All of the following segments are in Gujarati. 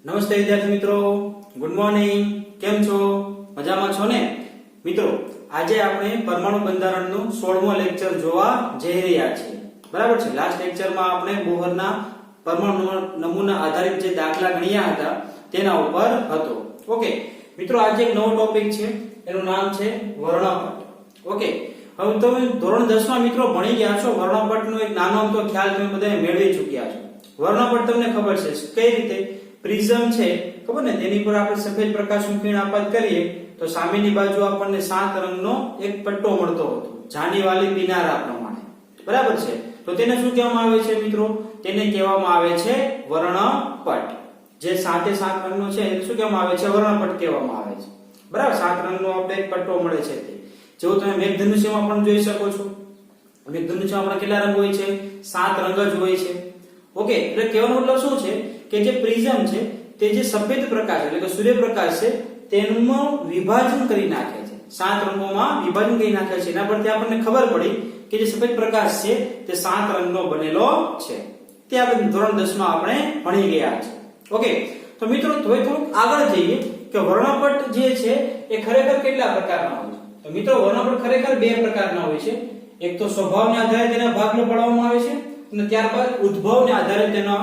નમસ્તે વિદ્યાર્થી મિત્રો, ગુડ મોર્નિંગ. કેમ છો? મજામાં છો ને મિત્રો? આજે આપણે પરમાણુ બંધારણનું 16મો લેક્ચર જોવા જઈ રહ્યા છીએ. બરાબર છે. લાસ્ટ લેક્ચરમાં આપણે બોહરના પરમાણુ નમૂના આધારિત જે દાખલા ગણ્યા હતા તેના ઉપર હતો. ઓકે મિત્રો, આજે એક નવો ટોપિક છે, એનું નામ છે વર્ણપટ. ઓકે, હવે તમે ધોરણ 10 માં મિત્રો ભણી ગયા છો. વર્ણપટનો એક નાનો અમથો ખ્યાલ તમે બધા મેળવી ચૂક્યા છો. વર્ણપટ તમને ખબર છે કઈ રીતે? પ્રિઝમ છે, ખબર ને? તેની પર આપણે સફેદ પ્રકાશનું કિરણ આપાત કરીએ તો સામેની બાજુ આપણને 7 રંગનો એક પટ્ટો મળતો હતો, જાનીવાલી કિનારા પ્રમાણે. બરાબર છે. તો તેને શું કહેવામાં આવે છે મિત્રો? તેને કહેવામાં આવે છે વર્ણપટ. જે 7 રંગનો છે એને શું કહેવામાં આવે છે? વર્ણપટ કહેવામાં આવે છે. બરાબર. 7 રંગનો આપણે એક પટ્ટો મળે છે. તે જેવું તમે મેઘધનુષ્યમાં પણ જોઈ શકો છો. મેઘધનુષ્યમાં આપણે કેટલા રંગ હોય છે? 7 રંગ જ હોય છે. ઓકે, એટલે કહેવાનો મતલબ શું છે કે જે પ્રિઝમ છે તે જે સફેદ પ્રકાશ એટલે કે સૂર્યપ્રકાશ છે તેનું વિભાજન કરી નાખે છે, 7 રંગોમાં વિભાજન કરી નાખે છે. એના પરથી આપણને ખબર પડી કે જે સફેદ પ્રકાશ છે તે 7 રંગનો બનેલો છે. તે આપણે ધોરણ 10 માં આપણે ભણી ગયા છે. ઓકે, તો મિત્રો હવે થોડુંક આગળ જઈએ કે વર્ણપટ જે છે એ ખરેખર કેટલા પ્રકારના હોય છે. તો મિત્રો વર્ણપટ ખરેખર 2 પ્રકારના હોય છે. એક તો સ્વભાવને આધારે તેના ભાગને પાડવામાં આવે છે અને ત્યારબાદ ઉદ્ભવને આધારે તેનો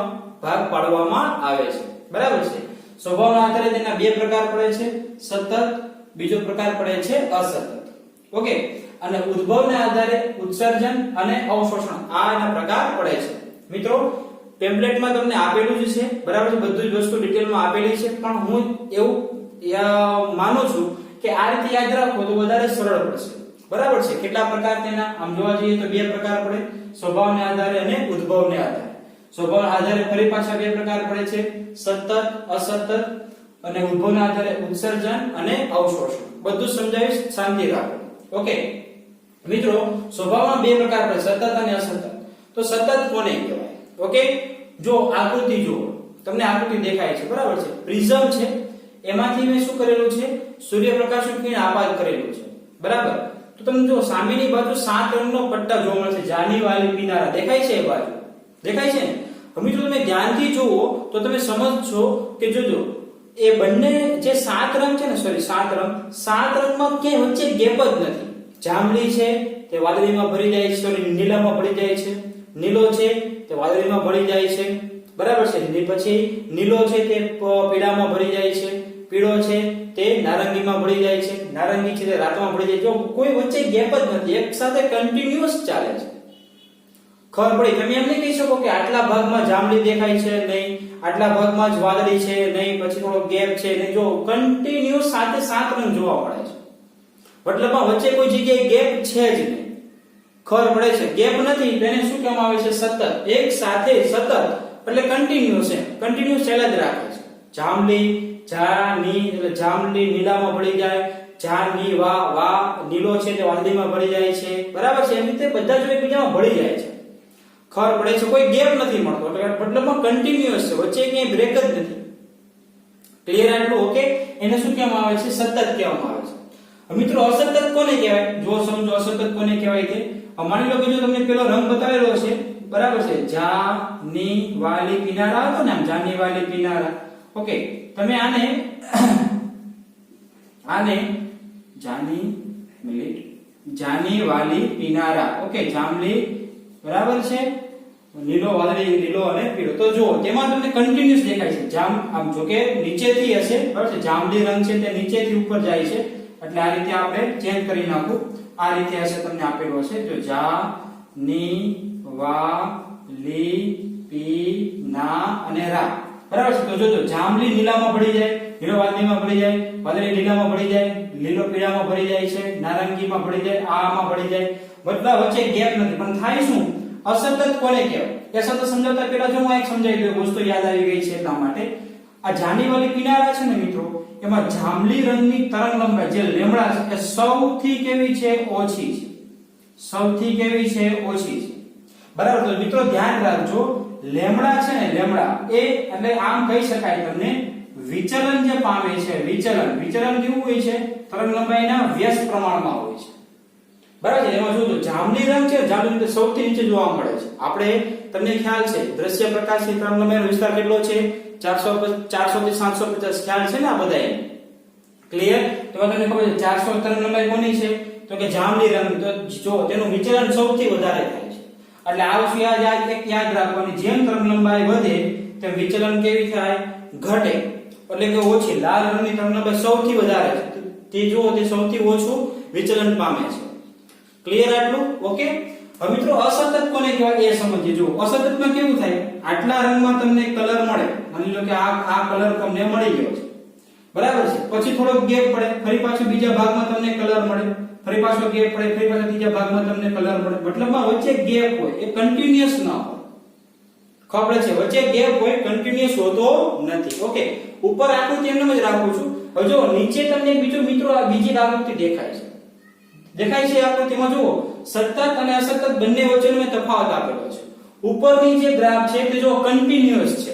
ભાગ પાડવામાં આવે છે. બરાબર છે. સ્વભાવના આધારે તેના 2 પ્રકાર પડે છે, સતત, બીજો પ્રકાર પડે છે અસતત. ઓકે, અને ઉદ્ભવને આધારે ઉત્સર્જન અને અવશોષણ આ એના પ્રકાર પડે છે. મિત્રો ટેમ્પલેટમાં તમને આપેલું જ છે, બરાબર છે, બધું જ વસ્તુ ડિટેલમાં આપેલી છે, પણ હું એવું માનું છું કે આ રીતે યાદ રાખો તો વધારે સરળ પડશે. બરાબર છે. કેટલા પ્રકાર તેના આમ જોવા જઈએ તો 2 પ્રકાર પડે, સ્વભાવને આધારે અને ઉદ્ભવને આધારે. સ્વભાવના આધારે ફરી પાછા 2 પ્રકાર પડે છે, સતત, અસતત, અને ઉદ્ભવના આધારે ઉત્સર્જન અને અવશોષણ. બધું સમજાવીશ, શાંતિ રાખો. ઓકે મિત્રો, સ્વભાવમાં 2 પ્રકાર પડે, સતત અને અસતત. તો સતત કોને કહેવાય? ઓકે, જો આકૃતિ જુઓ, તમને આકૃતિ દેખાય છે, બરાબર છે. પ્રિઝમ છે, એમાંથી મેં શું કરેલું છે? સૂર્યપ્રકાશનું કિરણ આપાત કરેલું છે. બરાબર. તો તમે જો સામેની બાજુ 7 રંગનો પટ્ટા જોવા મળશે, જાનીવાલી કિનારા દેખાય છે. એ બાજુ દેખાય છે ને? હવે જો તમે ધ્યાનથી જુઓ તો તમે સમજશો કે જોજો એ બંને જે 7 રંગ છે ને, સોરી 7 રંગ, 7 રંગમાં ક્યાંય વચ્ચે ગેપ જ નથી. જાંબલી છે તે વાદળીમાં ભળી જાય છે, સોરી નીલામાં ભળી જાય છે. નીલો છે તે વાદળીમાં ભળી જાય છે. બરાબર છે. પછી નીલો છે તે પીળામાં ભળી જાય છે. પીળો છે તે નારંગીમાં ભળી જાય છે. નારંગી છે તે રાતમાં ભળી જાય છે. જો કોઈ વચ્ચે ગેપ જ નથી, એક સાથે કન્ટિન્યુઅસ ચાલે છે. ખબર પડી? તમે એમ નહીં કહી શકો કે આટલા ભાગમાં જાંબલી દેખાય છે નહીં, આટલા ભાગમાં જ વાદળી છે નહીં, પછી થોડો ગેપ છે નહીં. જો કન્ટિન્યુઅસ સાથે 7 રંગ જોવા મળે છે, મતલબમાં વચ્ચે કોઈ જગ્યાએ ગેપ છે જ નહીં. ખબર પડે છે? ગેપ નથી, તેને શું કહેવામાં આવે છે? સતત. એક સાથે સતત એટલે કન્ટિન્યુઅસ છે, કન્ટિન્યુઅસ ચાલ્યા જ રાખે છે. જાંબલી, જાની એટલે જાંબલી નીલામાં ભળી જાય, જાની વા નીલો છે તે વાદળીમાં ભળી જાય છે. બરાબર છે. એમ રીતે બધા જો એકબીજામાં ભળી જાય છે. ખબર પડે છે? કોઈ ગેપ નથી મળતો, એટલે મતલબમાં કન્ટિન્યુઅસ છે, વચ્ચે ક્યાંય બ્રેક જ નથી. ક્લિયર આટલું? ઓકે, એને શું કહેવામાં આવે છે? સતત કહેવામાં આવે છે. મિત્રો અસતત કોને કહેવાય? જો સમજો અસતત કોને કહેવાય છે. માની લો કે જો તમને પેલો રંગ બતાવેલો છે, બરાબર છે, જાનીવાલી કિનારા હતો ને, આમ જાનીવાલી કિનારા. ઓકે, તમે આને જાનીવાલી કિનારા, ઓકે, જાંબલી, બરાબર છે, લીલો, વાદળી, લીલો અને પીળો. તો જો તેમાં તમને કન્ટિન્યુઅસ દેખાય છે. આમ જો કે નીચેથી હશે, બરાબર છે, જાંબલી રંગ છે તે નીચેથી ઉપર જાય છે, એટલે આ રીતે આપણે ચેન્જ કરી નાખું. આ રીતે હશે, તમને આપેલું હશે. જો જાનીવાલી પીના અને રા, બરાબર છે. તો જોજો જાંબલી નીલામાં ભળી જાય, લીલો વાદળીમાં ભળી જાય, વાદળી નીલામાં ભળી જાય, લીલો પીળામાં ભળી જાય છે, નારંગીમાં ભળી જાય, આમાં ભળી જાય. બધા વચ્ચે ગેપ નથી. પણ થાય શું? અસતત કોને કહેવાય? એ સતત સમજાવતા પહેલા જો હું એક સમજાવી દઉં, વસ્તુ યાદ આવી ગઈ છે એટલા માટે. આ જાનીવાલી કિનારા છે ને મિત્રો, એમાં જાંબલી રંગની તરંગ લંબાઈ જે લેમડા છે એ સૌથી કેવી છે? ઓછી છે. સૌથી કેવી છે? ઓછી છે. બરાબર. તો મિત્રો ધ્યાન રાખજો, લેમડા છે ને, લેમડા એ એટલે આમ કહી શકાય તમને વિચલન જે પામે છે, વિચલન કેવું હોય છે? તરંગ લંબાઈના વ્યસ્ત પ્રમાણમાં હોય છે. બરાબર છે. એમાં જોજો જાંબલી રંગ છે, જાંબલી રંગ સૌથી નીચે જોવા મળે છે. આપણે તમને ખ્યાલ છે દ્રશ્ય પ્રકાશની તરંગલંબાઈનો વિસ્તાર કેટલો છે? 400 થી 750 ખ્યાલ છે ને આ બધાય? ક્લિયર? તો તમને ખબર છે 400 તરંગલંબાઈ કોની છે? તો કે જાંબલી રંગ. તો જો તેનું વિચલન સૌથી વધારે થાય છે. એટલે આ વસ્તુ યાદ રાખવાની, જેમ તરંગલંબાઈ વધે તેમ વિચલન કેવી થાય? ઘટે. એટલે કે ઓછી. લાલ રંગની તરંગલંબાઈ સૌથી વધારે છે, તે જો તે સૌથી ઓછું વિચલન પામે છે. ક્લિયર આટલું? ઓકે. હવે મિત્રો અસતત કોને કહેવાય એ સમજીએ. જો અસતતમાં કેવું થાય? આટલા રંગમાં તમને કલર મળે, માની લો કે આ કલર તમને મળી ગયો છે, બરાબર છે. પછી થોડો ગેપ પડે, ફરી પાછો બીજા ભાગમાં તમને કલર મળે, ફરી પાછો ગેપ પડે, ફરી પાછો ત્રીજા ભાગમાં તમને કલર મળે. મતલબમાં વચ્ચે ગેપ હોય, એ કન્ટિન્યુઅસ ના હોય. ખબર છે? વચ્ચે ગેપ હોય, કન્ટિન્યુઅસ હોતો નથી. ઓકે. ઉપર આકૃતિ એમને જ રાખું છું. હવે જો નીચે તમને બીજો મિત્રો આ બીજી આકૃતિ દેખાય છે. દેખાય છે આકૃતિમાં જુઓ, સતત અને અસતત બંને વચ્ચેનો મેં તફાવત આપેલો છે. ઉપરની જે ગ્રાફ છે તે જો કન્ટિન્યુઅસ છે,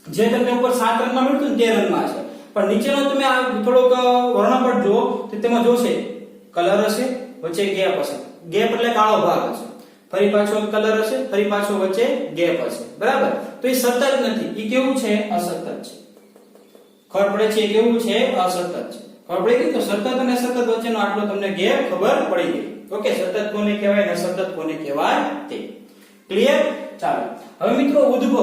જે તમને ઉપર 7 રંગમાં મળતું ને તે રંગમાં છે. પણ નીચેનો તમે આ થોડોક વર્ણપટ જુઓ તો તેમાં જોશે કલર હશે, વચ્ચે ગેપ હશે. ગેપ એટલે કાળો ભાગ હશે, ફરી પાછો કલર હશે, ફરી પાછો વચ્ચે ગેપ હશે. બરાબર? તો એ સતત નથી, એ કેવું છે? અસતત છે. ખબર પડે છે? કેવું છે? અસતત છે. ખબર પડી ગઈ? તો સતત અને સતત વચ્ચેનો આટલો તમને ગેપ ખબર પડી ગઈ. ઓકે. સતત કોને કહેવાય અને સતત કોને કહેવાય તે ક્લિયર? ચાલો હવે મિત્રો ઉદ્ભવ.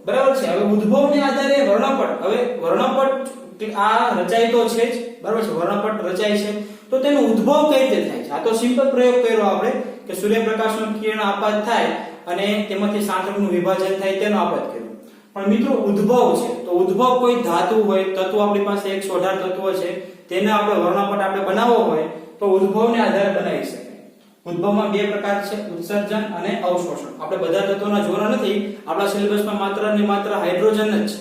બરાબર છે. હવે ઉદ્ભવને આધારે વર્ણપટ. હવે વર્ણપટ આ રચાય તો છે જ, બરાબર છે. વર્ણપટ રચાય છે, તો તેનો ઉદ્ભવ કઈ રીતે થાય છે? આ તો સિમ્પલ પ્રયોગ કર્યો આપણે કે સૂર્યપ્રકાશનું કિરણ આપાત થાય અને તેમાંથી સાંદ્રકનું વિભાજન થાય, તેનો આપાત કર્યો. પણ મિત્રો ઉદ્ભવ છે, તો ઉદ્ભવ કોઈ ધાતુ હોય, તત્વ આપણી પાસે 118 તત્વો છે, તેને આપણે વર્ણપટ આપણે બનાવવો હોય તો ઉદ્ભવને આધારે બનાવી શકાય. ઉદ્ભવમાં બે પ્રકાર છે, ઉત્સર્જન અને અવશોષણ. આપણે બધા તત્વોના જોરા નથી, આપણા સિલેબસમાં માત્ર ને માત્ર હાઇડ્રોજન જ છે.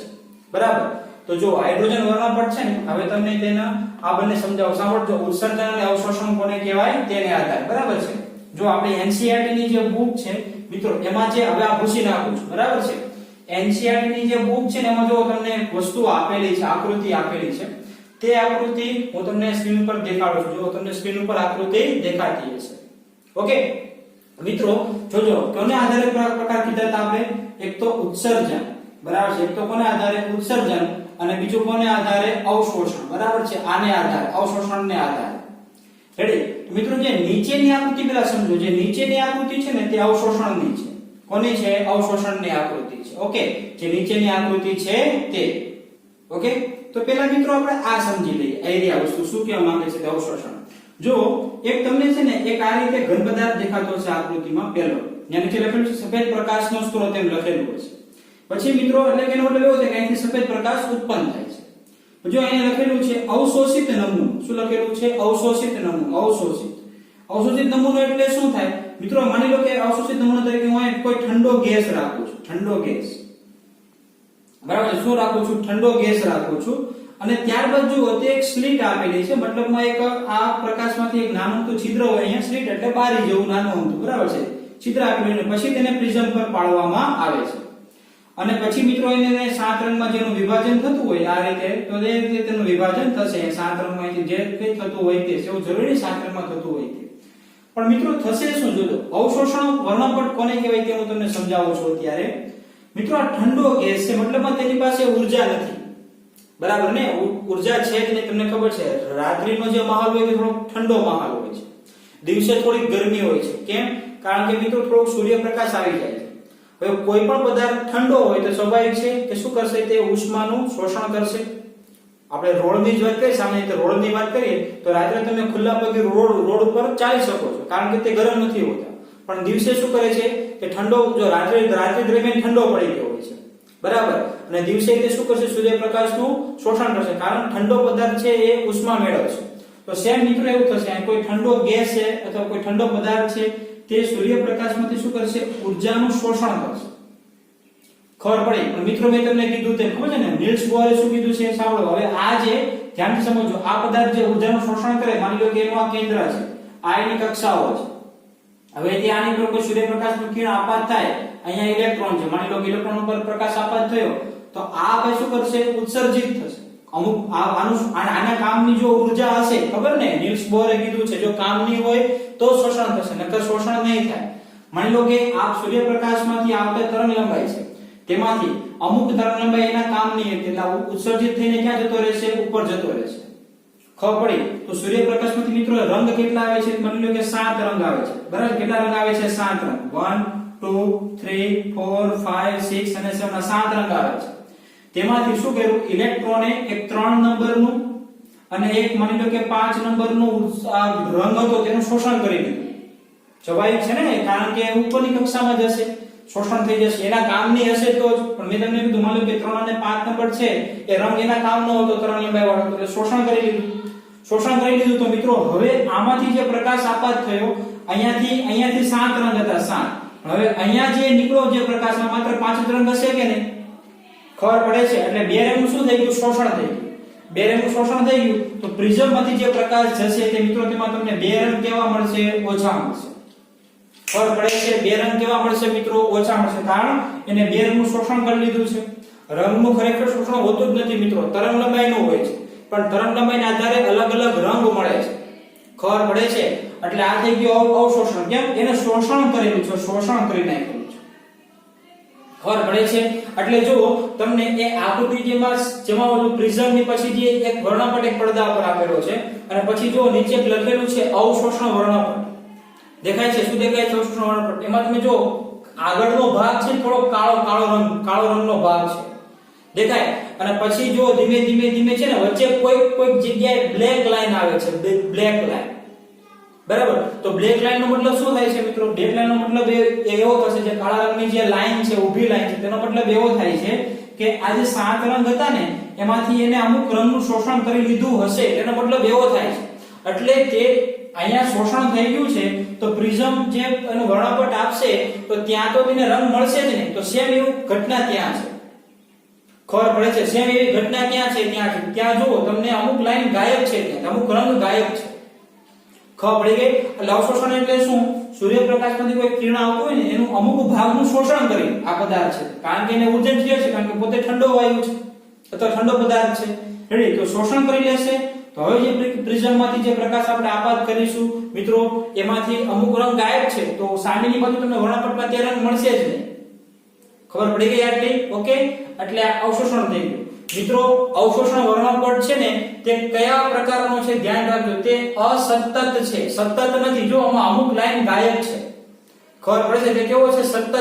બરાબર? તો જો હાઇડ્રોજન વર્ણપટ છે ને, હવે તમને તેના આ બંને સમજાવો. સાંભળજો, ઉત્સર્જન અને અવશોષણ કોને કહેવાય તેને આધારે. બરાબર છે? જો આપણે એનસીઈઆરટી ની જે બુક છે મિત્રો, એમાં જે હવે આ ભૂસી નાખું છું, બરાબર છે? એનસીઈઆરટી ની જે બુક છે ને, એમાં જો તમને વસ્તુ આપેલી છે, આકૃતિ આપેલી છે, તે આકૃતિ હું તમને સ્ક્રીન પર દેખાડું છું. જો તમને સ્ક્રીન ઉપર આકૃતિ દેખાતી હશે. ઓકે મિત્રો, જોજો કોને આધારે પ્રકાર કીધા હતા આપણે? એક તો ઉત્સર્જન, બરાબર છે? એક તો કોને આધારે? ઉત્સર્જન, અને બીજું કોને આધારે? અવશોષણ. બરાબર છે? આને આધારે, અવશોષણને આધારે. રેડી? મિત્રો જે નીચેની આકૃતિ પેલા સમજો. જે નીચેની આકૃતિ છે ને તે અવશોષણની છે. કોની છે? અવશોષણની આકૃતિ છે. ઓકે. જે નીચેની આકૃતિ છે તે. ઓકે. તો પેલા મિત્રો આપણે આ સમજી લઈએ. એરિયા વસ્તુ શું કહેવા માંગે છે? તે અવશોષણ. જો એક તમને છે ને એક આ રીતે ઘન પદાર્થ દેખાતો છે આકૃતિમાં, પેલો ત્યાં નીચે લખેલું છે સફેદ પ્રકાશનો સ્ત્રોત, એમ લખેલું છે. પછી મિત્રો એટલે કે એનો મતલબ એવો છે કે અહીંથી સફેદ પ્રકાશ ઉત્પન્ન થાય છે. જો અહીંયા લખેલું છે અવશોષિત નમૂનો. શું લખેલું છે? અવશોષિત નમૂનો. અવશોષિત નમૂનો એટલે શું થાય મિત્રો? માની લો કે અવશોષિત નમૂનો તરીકે હું અહીં કોઈ ઠંડો ગેસ રાખું છું. ઠંડો ગેસ, બરાબર છે? શું રાખું છું? ઠંડો ગેસ રાખું છું. અને ત્યારબાદ જુઓ તે એક સ્લિટ આપેલી છે. મતલબમાં એક આ પ્રકાશમાંથી એક નાનું તો છિદ્ર હોય, અહીંયા સ્લિટ એટલે બારી જેવું નાનું અમથું, બરાબર છે? છિદ્ર આપેલું, અને પછી તેને પ્રિઝમ પર પાડવામાં આવે છે. અને પછી મિત્રો એને 7 રંગમાં જેનું વિભાજન થતું હોય આ રીતે, તો એ રીતે તેનું વિભાજન થશે. 7 રંગમાંથી જે કંઈ થતું હોય તે, એવું જરૂરી 7 રંગમાં થતું હોય તે. પણ મિત્રો થશે શું? જોજો અવશોષણ વર્ણપટ કોને કહેવાય તે હું તમને સમજાવું છું અત્યારે. મિત્રો આ ઠંડો ગેસ છે, મતલબમાં તેની પાસે ઊર્જા નથી, બરાબર ને? ઊર્જા છે જ નહીં. તમને ખબર છે રાત્રિનો જે માહોલ હોય તે થોડો ઠંડો માહોલ હોય છે, દિવસે થોડી ગરમી હોય છે. કેમ? કારણ કે મિત્રો થોડોક સૂર્યપ્રકાશ આવી જાય છે. હવે કોઈ પણ પદાર્થ ઠંડો હોય તો સ્વાભાવિક છે કે શું કરશે? તે ઉષ્માનું શોષણ કરશે. આપણે રોડની જ વાત કરીએ, સામાન્ય રીતે રોડની વાત કરીએ તો રાત્રે તમે ખુલ્લા પગે રોડ ઉપર ચાલી શકો છો, કારણ કે તે ગરમ નથી હોતા. પણ દિવસે શું કરે છે કે ઠંડો, જો રાત્રે દરમિયાન ઠંડો પડી ગયો હોય છે, બરાબર? અને દિવસે તે શું કરશે? સૂર્યપ્રકાશનું શોષણ કરશે, કારણ ઠંડો પદાર્થ છે એ ઉષ્મા મેળવશે. તો સેમ મિત્રો એવું થશે, કોઈ ઠંડો ગેસ છે અથવા કોઈ ઠંડો પદાર્થ છે તે સૂર્યપ્રકાશમાંથી શું કરશે? ઊર્જાનું શોષણ કરશે. ખબર પડી? પણ મિત્રો મેં તમને કીધું તેમ, ખબર છે ને નીલ્સ બોહરે શું કીધું છે? સાંભળો. હવે આ જે ધ્યાનથી સમજો, આ પદાર્થ જે ઊર્જાનું શોષણ કરે, માની લો કે એનું આ કેન્દ્ર છે, આ એની કક્ષાઓ છે. હવે તે આની પર કોઈ સૂર્યપ્રકાશનું કિરણ આપાત થાય, અહીંયા ઇલેક્ટ્રોન છે, માની લો કે ઇલેક્ટ્રોન ઉપર પ્રકાશ આપાત થયો, તો આ ભાઈ શું કરશે? ઉત્સર્જિત થશે. અમુક આના કામની જો ઉર્જા હશે, ખબર ને નીલ્સ બોરે કીધું છે, જો કામની હોય તો શોષણ થશે, નકર શોષણ નહીં થાય. માની લો કે આ સૂર્યપ્રકાશમાંથી આવતા તરંગ લંબાઈ છે, તેમાંથી અમુક તરંગ લંબાઈ એના કામની હતી એટલે ઉત્સર્જિત થઈને ક્યાં જતો રહેશે? ઉપર જતો રહેશે. ખબર પડી? તો સૂર્યપ્રકાશમાંથી મિત્રો રંગ કેટલા આવે છે? માની લો કે 7 રંગ આવે છે, બરાબર? કેટલા રંગ આવે છે? 7 રંગ. 1 2 3 4 5 6 અને 7 ના 7 રંગ આવે છે. તેમાંથી શું કર્યું? ઇલેક્ટ્રોને એક 3 નંબરનું અને એક માની લો કે 5 નંબરનું રંગ હતો તેનું શોષણ કરી લીધું. જવાય છે ને, કારણ કે ઉપરની કક્ષામાં જશે, શોષણ થઈ જશે, એના કામની હશે તો જ. પણ મેં તમને કીધું માની લો કે 3 અને 5 નંબર છે એ રંગ એના કામનો હતો, તરંગ લંબાઈ વાળો, એટલે શોષણ કરી લીધું. શોષણ કરી લીધું તો મિત્રો હવે આમાંથી જે પ્રકાશ આપાત થયો, અહીંયાથી 7 રંગ હતા, 7. હવે અહીંયા જે નીકળ્યો જે પ્રકાશમાં માત્ર 5 જ રંગ હશે કે નહીં? ખબર પડે છે? એટલે બે રંગનું શું થઈ ગયું? શોષણ થઈ ગયું. બે રંગનું શોષણ થઈ ગયું તો પ્રિઝમમાંથી જે પ્રકાશ જશે તે મિત્રો તેમાં તમને બે રંગ કેવા મળશે? ઓછા મળશે. ખબર પડે છે? બે રંગ કેવા મળશે મિત્રો? ઓછા મળશે. કારણ એને બે રંગનું શોષણ કરી લીધું છે. રંગનું ખરેખર શોષણ હોતું જ નથી મિત્રો, તરંગ લંબાઈનું હોય છે, પણ તરંગ લંબાઈના આધારે અલગ અલગ રંગ મળે છે. ખબર પડે છે? એટલે આ થઈ ગયું અવશોષણ. કેમ? એને શોષણ કરેલું છે, શોષણ કરી નાખ્યું છે. ખબર પડે છે? એટલે જો તમને એ આકૃતિ જેમાં ઓલું પ્રિઝમની પછી જે એક વર્ણપટ એક પડદા પર આપેલો છે અને પછી જો નીચે લખેલું છે અવશોષણ વર્ણપટ, દેખાય છે? શું દેખાય છે? અવશોષણ વર્ણપટ. એમાં તમે જો આગળનો ભાગ છે થોડો કાળો રંગનો ભાગ છે, દેખાય? અને પછી જો ધીમે ધીમે છે ને વચ્ચે કોઈ જગ્યાએ બ્લેક લાઈન આવે છે, બ્લેક લાઈન. બરાબર? તો બ્લેક લાઈન નો મતલબ શું થાય છે મિત્રો? બ્લેક લાઈન નો મતલબ એવો થશે, જે કાળા રંગની જે લાઈન છે, ઊભી લાઈન છે, તેનો મતલબ એવો થાય છે કે આ જે 7 રંગ હતા ને એમાંથી એને અમુક રંગનું શોષણ કરી લીધું હશે, તેનો મતલબ એવો થાય છે. એટલે તે અહીંયા શોષણ થઈ ગયું છે તો પ્રિઝમ જે એનું વર્ણપટ આપશે તો ત્યાં તો તેને રંગ મળશે જ નહીં. તો સેમ એવું ઘટના ત્યાં છે. ખબર પડે છે? સેમ એવી ઘટના ક્યાં છે? ત્યાં જુઓ તમને અમુક લાઈન ગાયબ છે, ત્યાં અમુક રંગ ગાયબ છે. ખબર પડી ગઈ? એટલે અવશોષણ એટલે શું? સૂર્યપ્રકાશમાંથી કોઈ કિરણ આવતું હોય ને એનું અમુક ભાગનું શોષણ કરી આ પદાર્થ છે, કારણ કે એને ઉર્જા જોઈએ છે, કારણ કે પોતે ઠંડો વાયુ છે અથવા ઠંડો પદાર્થ છે. રેડી? તો શોષણ કરી લેશે. તો હવે જે પ્રિઝમમાંથી જે પ્રકાશ આપણે આપાત કરીશું મિત્રો, એમાંથી અમુક રંગ ગાયબ છે, તો સામેની બાજુ તમને વર્ણપટમાં તે રંગ મળશે જ નહીં. ખબર પડી ગઈ આટલી? ઓકે? એટલે આ અવશોષણ થઈ ગયું. મિત્રો અવશોષણ વર્ણપટ છે ને તે કયા પ્રકારનો છે? ધ્યાન રાખજો, તે અસતત છે, સતત નથી. જો આમાં અમુક લાઈન ગાયબ છે. ખબર પડે છે? તે કેવો છે? સતત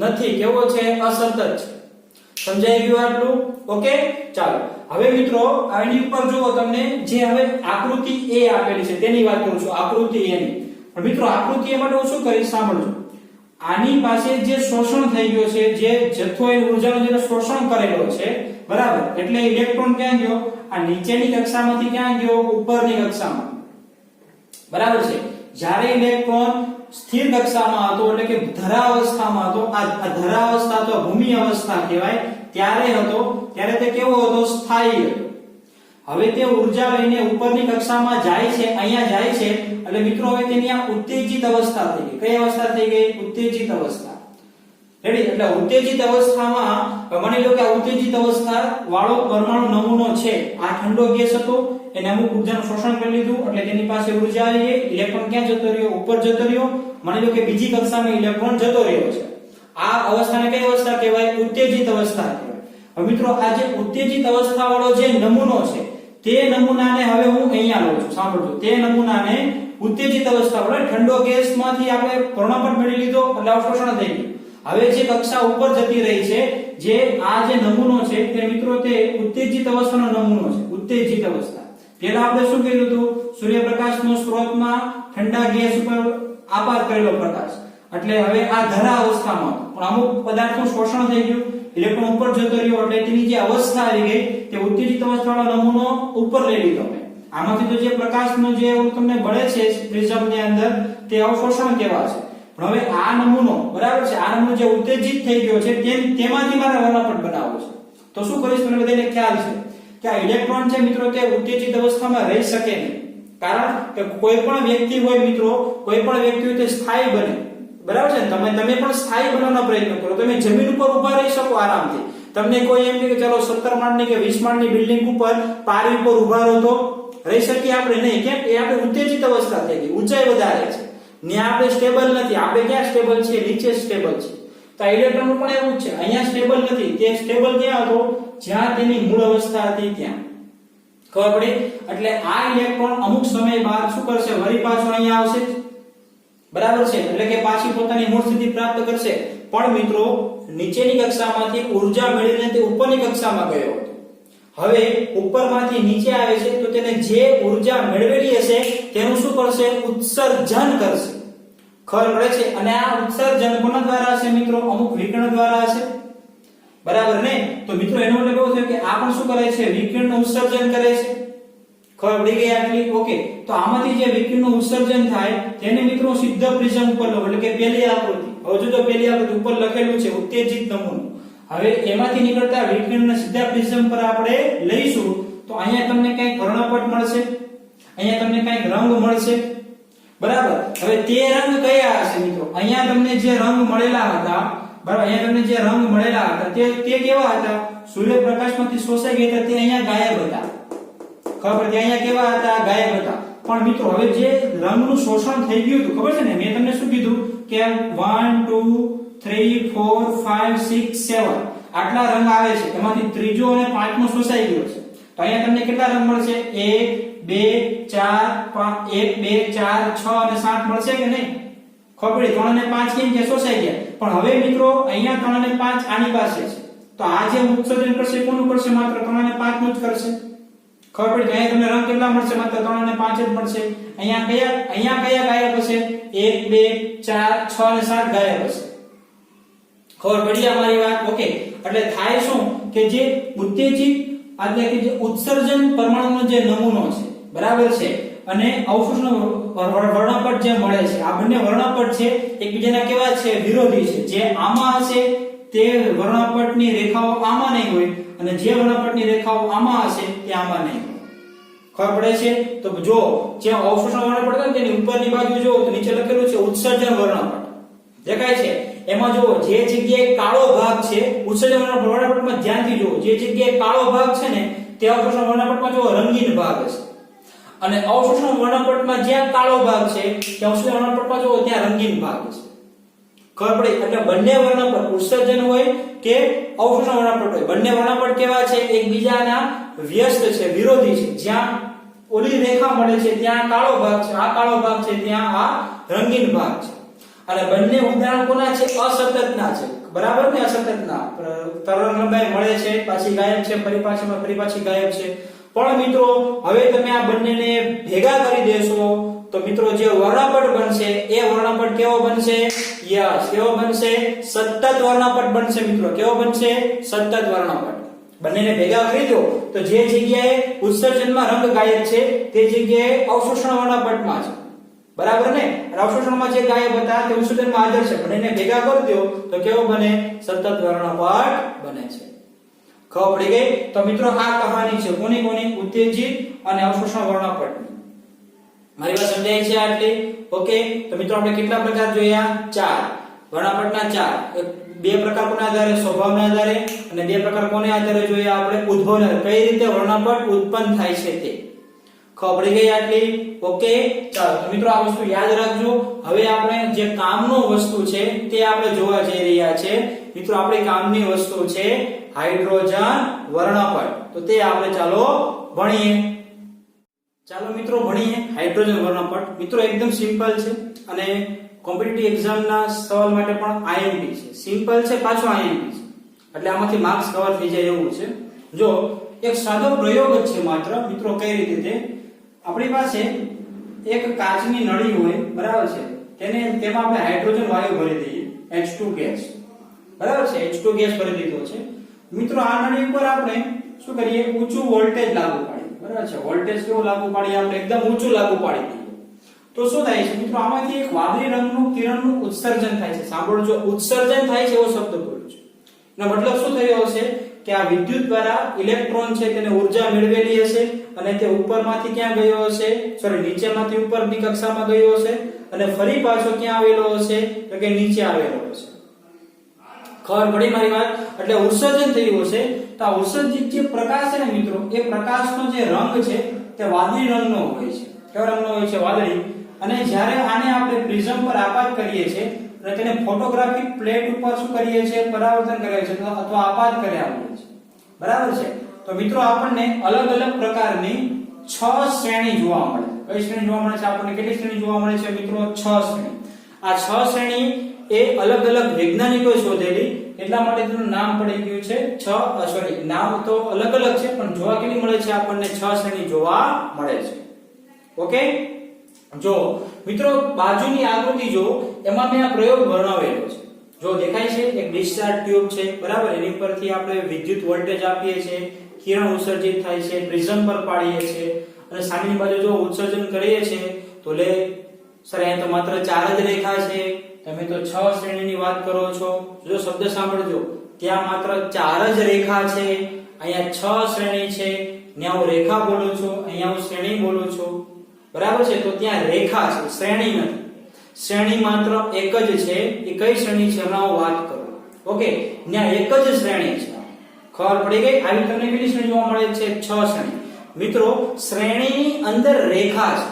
નથી. કેવો છે? અસતત છે. સમજાઈ ગયું આટલું? ઓકે? ચાલો હવે મિત્રો આની ઉપર જુઓ, તમને જે હવે આકૃતિ એ આપેલી છે તેની વાત કરું છું, આકૃતિ એ ની. પણ મિત્રો આકૃતિ એ માટે હું શું કરીશ? સાંભળજો. આની પાસે જે શોષણ થઈ ગયો છે, જે જથ્થો એ ઉર્જાનો જેને શોષણ કરેલો છે, બરાબર? એટલે ઇલેક્ટ્રોન ક્યાં ગયો? આ નીચેની કક્ષામાંથી ક્યાં ગયો? ઉપરની કક્ષામાં. બરાબર છે? જ્યારે ઇલેક્ટ્રોન સ્થિર કક્ષામાં હતો એટલે કે ધરાવસ્થામાં હતો, આ ધરાવસ્થા તો ભૂમિ અવસ્થા કહેવાય, ત્યારે તે કેવો હતો? સ્થાયી હતો. હવે તે ઉર્જા લઈને ઉપરની કક્ષામાં જાય છે, અહીંયા જાય છે, એટલે મિત્રો હવે તેની આ ઉત્તેજિત અવસ્થા થઈ ગઈ. કઈ અવસ્થા થઈ ગઈ? ઉત્તેજિત અવસ્થા. રેડી? એટલે ઉત્તેજિત અવસ્થામાં માની લો કે આ ઉત્તેજિત અવસ્થા વાળો પરમાણુ નમૂનો છે, આ ઠંડો ગેસ હતો, એને અમુક ઉર્જાનું શોષણ કરી લીધું, એટલે તેની પાસે ઉર્જા આવી ગઈ. ઇલેક્ટ્રોન ક્યાં જતો રહ્યો? ઉપર જતો રહ્યો. માની લો કે બીજી કક્ષામાં ઇલેક્ટ્રોન જતો રહ્યો છે. આ અવસ્થાને કઈ અવસ્થા કહેવાય? ઉત્તેજિત અવસ્થા કહેવાય. હવે મિત્રો આ જે ઉત્તેજિત અવસ્થા વાળો જે નમૂનો છે તે નમૂનાને હવે હું અહીંયા લઉં છું. સાંભળજો, તે નમૂનાને ઉત્તેજિત અવસ્થા વાળો ઠંડો ગેસમાંથી આપણે વર્ણપટ મેળવી લીધો એટલે અવશોષણ થઈ ગયું. હવે જે કક્ષા ઉપર જતી રહી છે, જે આ જે નમૂનો છે તે મિત્રો તે ઉત્તેજિત અવસ્થાનો નમૂનો છે. ઉત્તેજિત અવસ્થા પહેલા આપણે શું કર્યું હતું? સૂર્યપ્રકાશનો સ્ત્રોતમાં ઠંડા ગેસ ઉપર આપાત કરેલો પ્રકાશ, એટલે હવે આ ધરા અવસ્થામાં પણ અમુક પદાર્થનું શોષણ થઈ ગયું, ઇલેક્ટ્રોન ઉપર જતો રહ્યો, એટલે તેની જે અવસ્થા આવી ગઈ તે ઉત્તેજિત અવસ્થાવાળો નમૂનો ઉપર લઈ લીધો મેં. આમાંથી તો જે પ્રકાશનો જે તમને મળે છે પ્રિઝમની અંદર તે અવશોષણ કહેવાશે. પણ હવે આ નમૂનો, બરાબર છે, આ નમૂનો જે ઉત્તેજિત થઈ ગયો છે તેમાંથી મારે વર્ણપટ બનાવવો છે. તો શું કરીશ? તમને બધાને ખ્યાલ છે કે આ ઇલેક્ટ્રોન છે મિત્રો તે ઉત્તેજિત અવસ્થામાં રહી શકે નહીં, કારણ કે કોઈ પણ વ્યક્તિ હોય મિત્રો, કોઈ પણ વ્યક્તિ હોય તે સ્થાયી બને. બરાબર છે? તમે પણ સ્થાયી બનવાનો પ્રયત્ન કરો. તમે જમીન ઉપર ઊભા રહી શકો આરામથી, તમને કોઈ એમ કે ચલો 17 માળની કે 20 માળની બિલ્ડિંગ ઉપર પારી ઉપર ઊભા રહો તો રહી શકીએ આપણે નહીં. કેમ? એ આપણે ઉત્તેજિત અવસ્થા થઈ ગઈ, ઊંચાઈ વધારે છે, ને આપણે સ્ટેબલ નથી. આપણે ક્યાં સ્ટેબલ છીએ? નીચે સ્ટેબલ છે. તો ઇલેક્ટ્રોન પણ એવું જ છે, અહીંયા સ્ટેબલ નથી. તે સ્ટેબલ ક્યાં હતો? જ્યાં તેની મૂળ અવસ્થા હતી ત્યાં. ખબર પડી? એટલે આ ઇલેક્ટ્રોન અમુક સમય બાદ શું કરશે? વળી પાછો અહીંયા આવશે, બરાબર છે? એટલે કે પાછી પોતાની મૂળ સ્થિતિ પ્રાપ્ત કરશે. પણ મિત્રો નીચેની કક્ષામાંથી ઊર્જા મેળવીને તે ઉપરની કક્ષામાં ગયો હતો. હવે ઉપરમાંથી નીચે આવે છે તો તેને જે ઊર્જા મેળવેલી હશે તેનું શું કરશે? ઉત્સર્જન કરશે. ખબર પડે છે? અને આ ઉત્સર્જન કોના દ્વારા હશે મિત્રો? અમુક વિકિરણ દ્વારા હશે, બરાબર ને? તો મિત્રો એનો મતલબ એવો થયો કે આ પણ શું કરે છે? વિકિરણનું ઉત્સર્જન કરે છે. ખબર પડી ગઈ આટલી? ઓકે. તો આમાંથી જે વિકિરણનું ઉત્સર્જન થાય તેને મિત્રો સીધા પ્રિઝમ ઉપર લો, એટલે કે પહેલી આકૃતિ. હવે જો પહેલી આકૃતિ ઉપર લખેલું છે ઉત્તેજિત નમૂનો. હવે એમાંથી નીકળતા વિકિરણને સીધા પ્રિઝમ પર આપણે લઈશું તો અહીંયા તમને કંઈક વર્ણપટ મળશે, અહીંયા તમને કંઈક રંગ મળશે, બરાબર? હવે તે રંગ કયા હશે મિત્રો? અહીંયા તમને જે રંગ મળેલા હતા, બરાબર, અહીંયા તમને જે રંગ મળેલા હતા તે કેવા હતા? સૂર્યપ્રકાશમાંથી શોષાઈ ગયા હતા, તે અહીંયા ગાયબ હતા. ખબર પડી? અહીંયા કેવા હતા? ગાયબ હતા. પણ મિત્રો હવે જે રંગનું શોષણ થઈ ગયું હતું, ખબર છે ને? મેં તમને શું કીધું કે 1 2 3 4 5 6 7 આટલા રંગ આવે છે, એમાંથી ત્રીજો અને પાંચમો શોષાઈ ગયો છે. તો અહીંયા તમને કેટલા રંગ મળશે? 1 2 4 5 1 2 4 6 અને 7 મળશે કે નહીં? ખબર પડી? 3 અને 5 કેમ કે શોષાઈ ગયા. પણ હવે મિત્રો અહીંયા 3 અને 5 આની પાસે છે, તો આ જે ઉત્સર્જન કરશે કોનું કરશે? માત્ર 3 અને 5 નું જ કરશે. ખબર પડી? અહીંયા તમને રંગ કેટલા મળશે? માત્ર 3 અને 5 જ મળશે. અહીંયા કયા ગાયબ હશે? 1 2 4 6 અને 7 ગાયબ હશે. ખબર પડી અમારી વાત? ઓકે. એટલે થાય શું કે જે ઉત્તેજિત એટલે કે જે ઉત્સર્જન પરમાણુનો જે નમૂનો છે, બરાબર છે, અને અવશોષનો વર્ણપટ જે મળે છે, આ બંને વર્ણપટ છે એકબીજાના કેવા છે? વિરોધી છે. જે આમાં હશે તે વર્ણપટની રેખાઓ આમાં નહીં હોય, અને જે વર્ણપટની રેખાઓ આમાં હશે તે આમાં નહીં હોય. ખબર પડે છે? તો જો જ્યાં અવશોષણ વર્ણપટ હોય તેની ઉપરની બાજુ જો તો નીચે લખેલું છે ઉત્સર્જન વર્ણપટ, દેખાય છે? એમાં જો જે જગ્યાએ કાળો ભાગ છે ઉત્સર્જન વર્ણપટમાં ધ્યાનથી જુઓ, જે જગ્યાએ કાળો ભાગ છે ને તે અવશોષણ વર્ણપટમાં જો રંગીન ભાગ હશે, અને અવશોષણ વર્ણપટમાં જ્યાં કાળો ભાગ છે ત્યાં અવશોષણ વર્ણપટમાં જો ત્યાં રંગીન ભાગ છે. ખબર પડી? એટલે બંને વર્ણપટ ઉત્સર્જન હોય કે અવશોષણ વર્ણપટ હોય, બંને વર્ણપટ કેવા છે? એકબીજાના વ્યસ્ત છે, વિરોધી છે. જ્યાં ઓલી રેખા મળે છે ત્યાં કાળો ભાગ છે, આ કાળો ભાગ છે, ત્યાં આ રંગીન ભાગ છે. અને બંને ઉદાહરણ કોના છે? અસતતના છે, બરાબર ને? અસતતના તરંગ લંબાઈ મળે છે, પાછી ગાયબ છે, ફરી પાછી ગાયબ છે. પણ મિત્રો હવે તમે આ બંનેને ભેગા કરી દેશો તો મિત્રો જે વર્ણપટ બનશે એ વર્ણપટ કેવો બનશે? યસ, કેવો બનશે? સતત વર્ણપટ બનશે મિત્રો. કેવો બનશે? સતત વર્ણપટ. બંનેને ભેગા કરી દો તો જે જગ્યાએ ઉત્સર્જનમાં રંગ ગાયબ છે તે જગ્યાએ અવશોષણ વર્ણપટમાં છે, બરાબર ને? અવશોષણમાં જે ગાયબ હતા તે ઉત્સર્જનમાં હાજર છે. બંનેને ભેગા કરી દો તો કેવો બને? સતત વર્ણપટ બને છે. ખબર પડી ગઈ? તો મિત્રો આ કહાની છે કોની? ઉત્તેજિત અને અવશોષણ વર્ણપટની. મારી વાત સમજાય છે આટલી? ઓકે. તો મિત્રો આપણે કેટલા પ્રકાર જોયા? 4 વર્ણપટના. 4 બે પ્રકાર કોના આધારે? સ્વભાવના આધારે. અને બે પ્રકાર કોને આધારે જોયા આપણે? ઉદ્ભવના. કઈ રીતે વર્ણપટ ઉત્પન્ન થાય છે તે. ખબર પડી ગઈ આટલી? ઓકે. ચાલો તો મિત્રો આ વસ્તુ યાદ રાખજો. હવે આપણે જે કામનો વસ્તુ છે તે આપણે જોવા જઈ રહ્યા છે. મિત્રો આપણી કામની વસ્તુ છે હાઇડ્રોજન વર્ણપટ. તો તે આપણે ચાલો ભણીએ. ચાલો મિત્રો ભણીએ હાઇડ્રોજન વર્ણપટ. મિત્રો એકદમ સિમ્પલ છે અને કોમ્પિટિટિવ એક્ઝામના સવાલ માટે પણ આઈએમપી છે. સિમ્પલ છે, પાછો આઈએમપી છે, એટલે આમાંથી માર્ક્સ કવર થઈ જાય એવું છે. જો એક સાદો પ્રયોગ જ છે માત્ર. મિત્રો કઈ રીતે? તે આપણી પાસે એક કાચની નળી હોય, બરાબર છે, તેમાં આપણે હાઇડ્રોજન વાયુ ભરી દઈએ, H2 ગેસ, બરાબર છે, H2 ગેસ ભરી દીધો છે. મિત્રો આ નળી ઉપર આપણે શું કરીએ? ઊંચું વોલ્ટેજ લાગુ પાડીએ, બરાબર છે. વોલ્ટેજ કેવું લાગુ પાડીએ? આપણે એકદમ ઊંચું લાગુ પાડી દઈએ. તો શું થાય છે મિત્રો? આમાંથી એક વાદળી રંગનું કિરણનું ઉત્સર્જન થાય છે. સાંભળજો, ઉત્સર્જન થાય છે એવો શબ્દ બોલું છું. એનો મતલબ શું થયો હશે કે આ વિદ્યુત દ્વારા ઇલેક્ટ્રોન છે તેને ઊર્જા મેળવેલી હશે અને તે ઉપરમાંથી ક્યાં ગયો હશે? સોરી, નીચેમાંથી ઉપરની કક્ષામાં ગયો હશે અને ફરી પાછો ક્યાં આવેલો હશે? તો કે નીચે આવેલો હશે. ખબર પડી મારી વાત? એટલે ઉત્સર્જન થયું હશે તો આ ઉત્સર્જિત જે પ્રકાશ છે ને મિત્રો, એ પ્રકાશનો જે રંગ છે તે વાદળી રંગનો હોય છે. કેવો રંગનો હોય છે? વાદળી. અને જ્યારે આને આપણે પ્રિઝમ પર આપાત કરીએ છીએ અને તેને ફોટોગ્રાફિક પ્લેટ ઉપર શું કરીએ છીએ? પરાવર્તન કરીએ છીએ અથવા આપાત કર્યા હોય છે. બરાબર છે? તો મિત્રો આપણને અલગ અલગ પ્રકારની 6 શ્રેણી જોવા મળે છે. કઈ શ્રેણી જોવા મળે છે આપણને? કેટલી શ્રેણી જોવા મળે છે મિત્રો? 6 શ્રેણી. આ 6 શ્રેણી એ અલગ અલગ વૈજ્ઞાનિકોએ શોધેલી, એટલા માટે તેનું નામ પડી ગયું છે 6 નામ તો અલગ અલગ છે પણ જોવા કેટલી મળે છે આપણને? 6 શ્રેણી જોવા મળે છે. ઓકે, જો મિત્રો બાજુની આકૃતિ જો, એમાં મેં આ પ્રયોગ વર્ણવેલો છે. જો દેખાય છે એક ડિસ્ચાર્જ ટ્યુબ છે, બરાબર? એની પરથી આપણે વિદ્યુત વોલ્ટેજ આપીએ છીએ, કિરણ ઉત્સર્જિત થાય છે, પ્રિઝમ પર પાડીએ છીએ અને સામેની બાજુ જો ઉત્સર્જન કરીએ છીએ તો લે સર અહીં તો માત્ર 4 જ રેખા છે, તમે તો 6 શ્રેણીની વાત કરો છો. જો શબ્દ સાંભળજો, ત્યાં માત્ર 4 જ રેખા છે, અહીંયા 6 શ્રેણી છે. ત્યાં હું રેખા બોલું છું, અહીંયા હું શ્રેણી બોલું છું. બરાબર છે? તો ત્યાં રેખા છે, શ્રેણી નથી. શ્રેણી માત્ર એક જ છે. એ કઈ શ્રેણી છે હમણાં હું વાત કરું. ઓકે, ત્યાં એક જ શ્રેણી છે. ખબર પડી ગઈ? આવી તમને કેટલી શ્રેણી જોવા મળે છે? 6 શ્રેણી. મિત્રો શ્રેણીની અંદર રેખા છે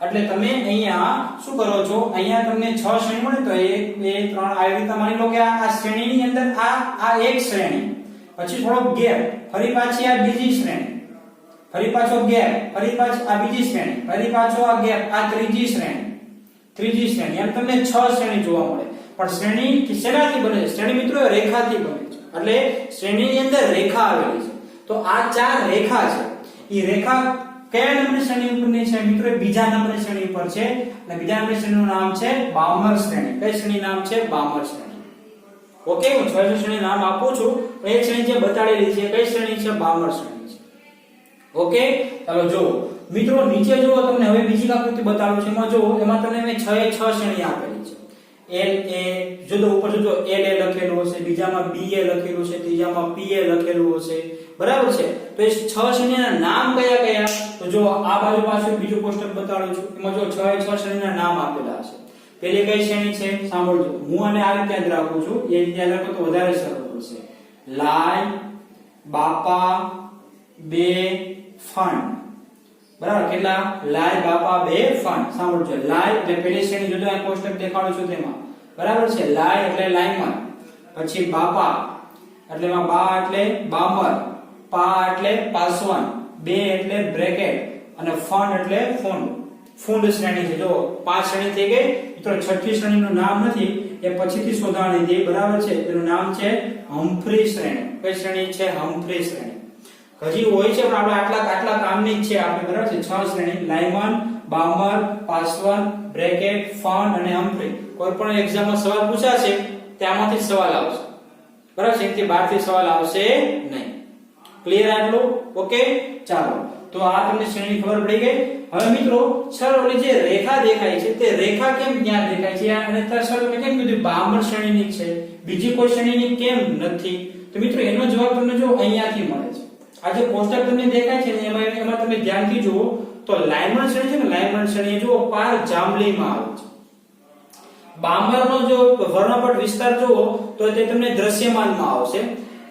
એટલે તમે અહીંયા શું કરો છો? અહીંયા તમને 6 શ્રેણી મળે તો 1 2 3 આવી રીતે માની લો કે આ શ્રેણીની અંદર આ એક શ્રેણી, પછી થોડો ગેપ, ફરી પાછી આ બીજી શ્રેણી, ફરી પાછો ગેપ, ફરી પાછી આ બીજી શ્રેણી, ફરી પાછો આ ગેપ, આ ત્રીજી શ્રેણી. એમ તમને 6 શ્રેણી જોવા મળે. પણ શ્રેણી શેનાથી બને છે? શ્રેણી મિત્રો રેખાથી બને છે. એટલે શ્રેણીની અંદર રેખા આવેલી છે. તો આ 4 રેખા છે. એ રેખા કયા નંબરની શ્રેણી ઉપરની છે મિત્રો? બીજા નંબરની શ્રેણી ઉપર છે. અને બીજા નંબરની શ્રેણીનું નામ છે બામર શ્રેણી. કઈ શ્રેણી નામ છે? બામર શ્રેણી. ઓકે, હું 6 શ્રેણી નામ આપું છું. એ શ્રેણી જે બતાડેલી છે કઈ શ્રેણી છે? બામર શ્રેણી છે. ઓકે, ચાલો જો મિત્રો નીચે જુઓ, તમને હવે બીજી આકૃતિ બતાડું છું. એમાં જો, એમાં તમને મેં 6 શ્રેણી આપેલી છે. જો ઉપર જો LA લખેલું હશે, બીજામાં BA લખેલું છે, ત્રીજામાં PA લખેલું હશે. બરાબર છે? તો એ 6 શ્રેણીના નામ કયા કયા? તો જો આ બાજુ પાછું બીજું પોસ્ટર બતાડું છું. એમાં જો 6 શ્રેણીના નામ આપેલા છે. પહેલી કઈ શ્રેણી છે સાંભળજો. હું આને આ રીતે યાદ રાખું છું. એ રીતે યાદ રાખો તો વધારે સરળ પડશે. લાય, બાપા, બે, ફંડ. બરાબર? કેટલા? લાય, બાપા, બે, ફંડ. સાંભળજો. લાય એટલે પહેલી શ્રેણી જો આ કોષ્ટક દેખાડું છું તેમાં. બરાબર છે? લાય એટલે લાયમન, પછી બાપા એટલે એમાં બા એટલે બામર, પા એટલે પાસવાન, બે એટલે બ્રેકેટ અને ફંડ એટલે ફૂંડ શ્રેણી છે. જો 5 શ્રેણી થઈ ગઈ મિત્રો. 6ઠી શ્રેણીનું નામ નથી, એ પછીથી શોધાણી હતી. બરાબર છે? તેનું નામ છે હમ્ફ્રી શ્રેણી. કઈ શ્રેણી છે? હમ્ફ્રી શ્રેણી. હજી હોય છે પણ આપણે આટલા કામની જ છે આપણે. બરાબર છે? 6 શ્રેણી: લાયમન, બામર, પાસવાન, બ્રેકેટ, ફંડ અને હમ્ફ્રી. કોઈ પણ એક્ઝામમાં સવાલ પૂછાશે ત્યાંમાંથી સવાલ આવશે. બરાબર છે? કે 12 થી સવાલ આવશે નહીં. ક્લિયર આટલું? ઓકે, ચાલો. તો આ તમને શ્રેણી ખબર પડી ગઈ. હવે મિત્રો સર ઓલી જે રેખા દેખાય છે તે રેખા કેમ ત્યાં દેખાય છે? અને સર તમે કેમ કીધું બામર શ્રેણીની છે, બીજી કોઈ શ્રેણીની કેમ નથી? તો મિત્રો એનો જવાબ તમને જો અહીંયાથી મળે છે. આ જે પોસ્ટર તમને દેખાય છે ને એમાં તમે ધ્યાનથી જુઓ તો લાયમન શ્રેણી છે ને, લાયમન શ્રેણી જુઓ પાર જાંબલીમાં આવે છે. બામરનો જો વર્ણપટ વિસ્તાર જુઓ તો તે તમને દ્રશ્યમાનમાં આવશે.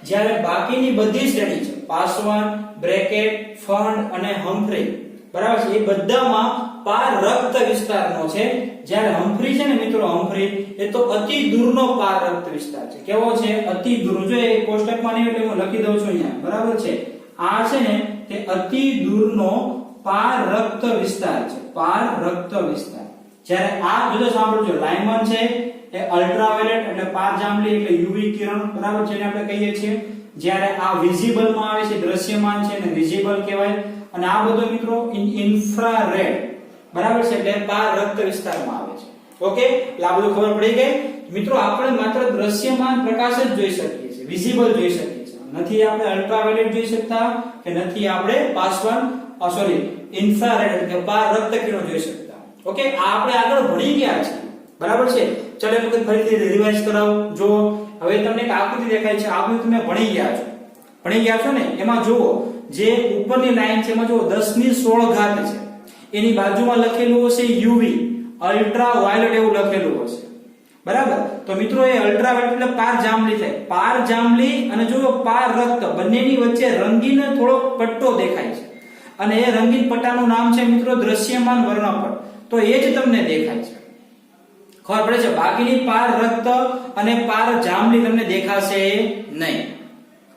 જ્યારે બાકીની બધી શ્રેણી છે પાસવાન, બ્રેકેટ, ફંડ અને હમ્ફ્રી, બરાબર છે, એ બધામાં પાર રક્ત વિસ્તારનો છે. જ્યારે હમ્ફ્રી છે ને મિત્રો, હમ્ફ્રી એ તો અતિ દૂરનો પાર રક્ત વિસ્તાર છે. કેવો છે? અતિ દૂર. જો એ કોષ્ટકમાં નહીં એટલે હું લખી દઉં છું અહીંયા. બરાબર છે? આ છે ને તે અતિ દૂરનો પાર રક્ત વિસ્તાર છે. પાર રક્ત વિસ્તાર. જ્યારે આ જો સાંભળજો, લાયમન છે એ અલ્ટ્રાવાયોલેટ એટલે પાર જાંબલી એટલે યુવી કિરણ, બરાબર છે, એને આપણે કહીએ છીએ. જ્યારે આ વિઝિબલ માં આવે છે, દ્રશ્યમાન છે ને વિઝિબલ કહેવાય. અને આ બધો મિત્રો ઇન્ફ્રારેડ, બરાબર છે, એટલે પાર રક્ત વિસ્તારમાં આવે છે. ઓકે, એટલે આ બધું ખબર પડી ગઈ. મિત્રો આપણે માત્ર દ્રશ્યમાન પ્રકાશ જ જોઈ શકીએ છીએ, વિઝિબલ જોઈ શકીએ છીએ. નથી આપણે અલ્ટ્રાવાયોલેટ જોઈ શકતા કે નથી આપણે પાસવાન ઇન્ફ્રારેડ એટલે પાર રક્ત કિરણ જોઈ શકતા. ઓકે, આ આપણે આગળ ભણી ગયા છે. બરાબર છે? ચલો એક વખત ફરીથી રિવાઇઝ કરાવો. જો હવે તમને એક આકૃતિ દેખાય છે, આકૃતિ તમે ભણી ગયા છો ને. એમાં જુઓ જે ઉપરની લાઈન છે એમાં જુઓ 10 ની 16 ઘાત છે. એની બાજુમાં લખેલું હશે યુવી, અલ્ટ્રા વાયોલેટ એવું લખેલું હશે. બરાબર. તો મિત્રો એ અલ્ટ્રાવાયોલેટ એટલે પારજાંબલી થાય. પારજાંબલી અને જો પાર રક્ત બંનેની વચ્ચે રંગીન થોડો પટ્ટો દેખાય છે અને એ રંગીન પટ્ટાનું નામ છે મિત્રો દ્રશ્યમાન વર્ણપટ. તો એ જ તમને દેખાય છે. ખબર પડે છે? બાકીની પાર રક્ત અને પાર જાંબલી તમને દેખાશે નહીં.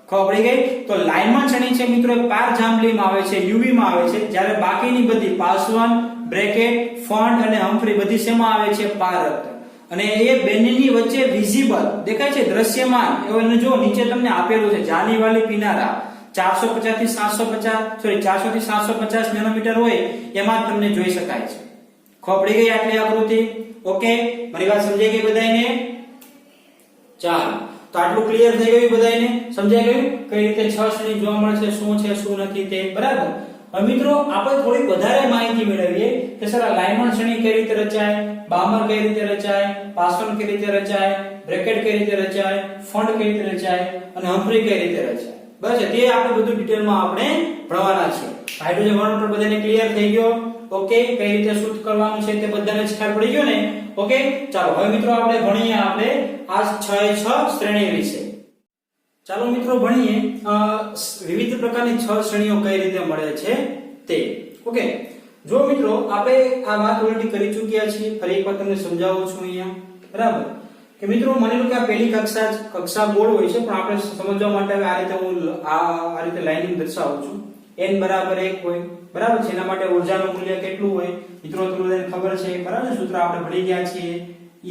ખબર પડી ગઈ? તો લાઇનમાન શ્રેણી છે મિત્રો એ પાર જાંબલીમાં આવે છે, યુવી માં આવે છે, જ્યારે બાકીની બધી પાસવાન, બ્રેકેટ, ફંડ અને હમ્ફ્રી બધી શેમાં આવે છે? પાર રક્ત. અને એ બંનેની વચ્ચે વિઝિબલ દેખાય છે, દ્રશ્યમાન. એવું જો નીચે તમને આપેલું છે જાનીવાલી પિનારા 450 થી 750 નેનોમીટર હોય એમાં તમને જોઈ શકાય છે. ખબર પડી ગઈ આટલી આકૃતિ? ઓકે, મારી વાત સમજાઈ ગઈ બધાને? ચાલો, તો આટલું ક્લિયર થઈ ગયું બધાને? સમજાઈ ગયું કઈ રીતે 6 શ્રેણી જોવા મળે છે, શું છે શું નથી તે? બરાબર. હવે મિત્રો આપણે થોડી વધારે માહિતી મેળવીએ કે સર આ લાઇનમાન શ્રેણી કઈ રીતે રચાય, બામર કઈ રીતે રચાય, પાસવન કઈ રીતે રચાય, બ્રેકેટ કઈ રીતે રચાય, ફંડ કઈ રીતે રચાય અને હમ્ફ્રી કઈ રીતે રચાય. બરાબર છે? તે આપણે બધું ડિટેલમાં આપણે ભણવાના છે. હાઇડ્રોજન વર્ણપટ બધાને ક્લિયર થઈ ગયો? ઓકે, કઈ રીતે શુદ્ધ કરવાનું છે તે બધાને ખ્યાલ પડી ગયો ને? ઓકે, ચાલો હવે મિત્રો આપણે ભણીએ આપણે આ 6 શ્રેણી વિશે. ચાલો મિત્રો ભણીએ વિવિધ પ્રકારની 6 શ્રેણીઓ કઈ રીતે મળે છે તે. ઓકે, જો મિત્રો આપણે આ વાત ઓલરેડી કરી ચૂક્યા છીએ, ફરી એકવાર તમને સમજાવું છું અહીંયા. બરાબર કે મિત્રો માની લો કે આ પહેલી કક્ષા ગોળ હોય છે, પણ આપણે સમજવા માટે આ રીતે હું આ રીતે લાઇનિંગ દર્શાવું છું. n બરાબર 1 હોય. બરાબર છે? એના માટે ઊર્જાનું મૂલ્ય કેટલું હોય મિત્રો? તમને ખબર છે? બરાબર, સૂત્ર આપણે ભણી ગયા છીએ. E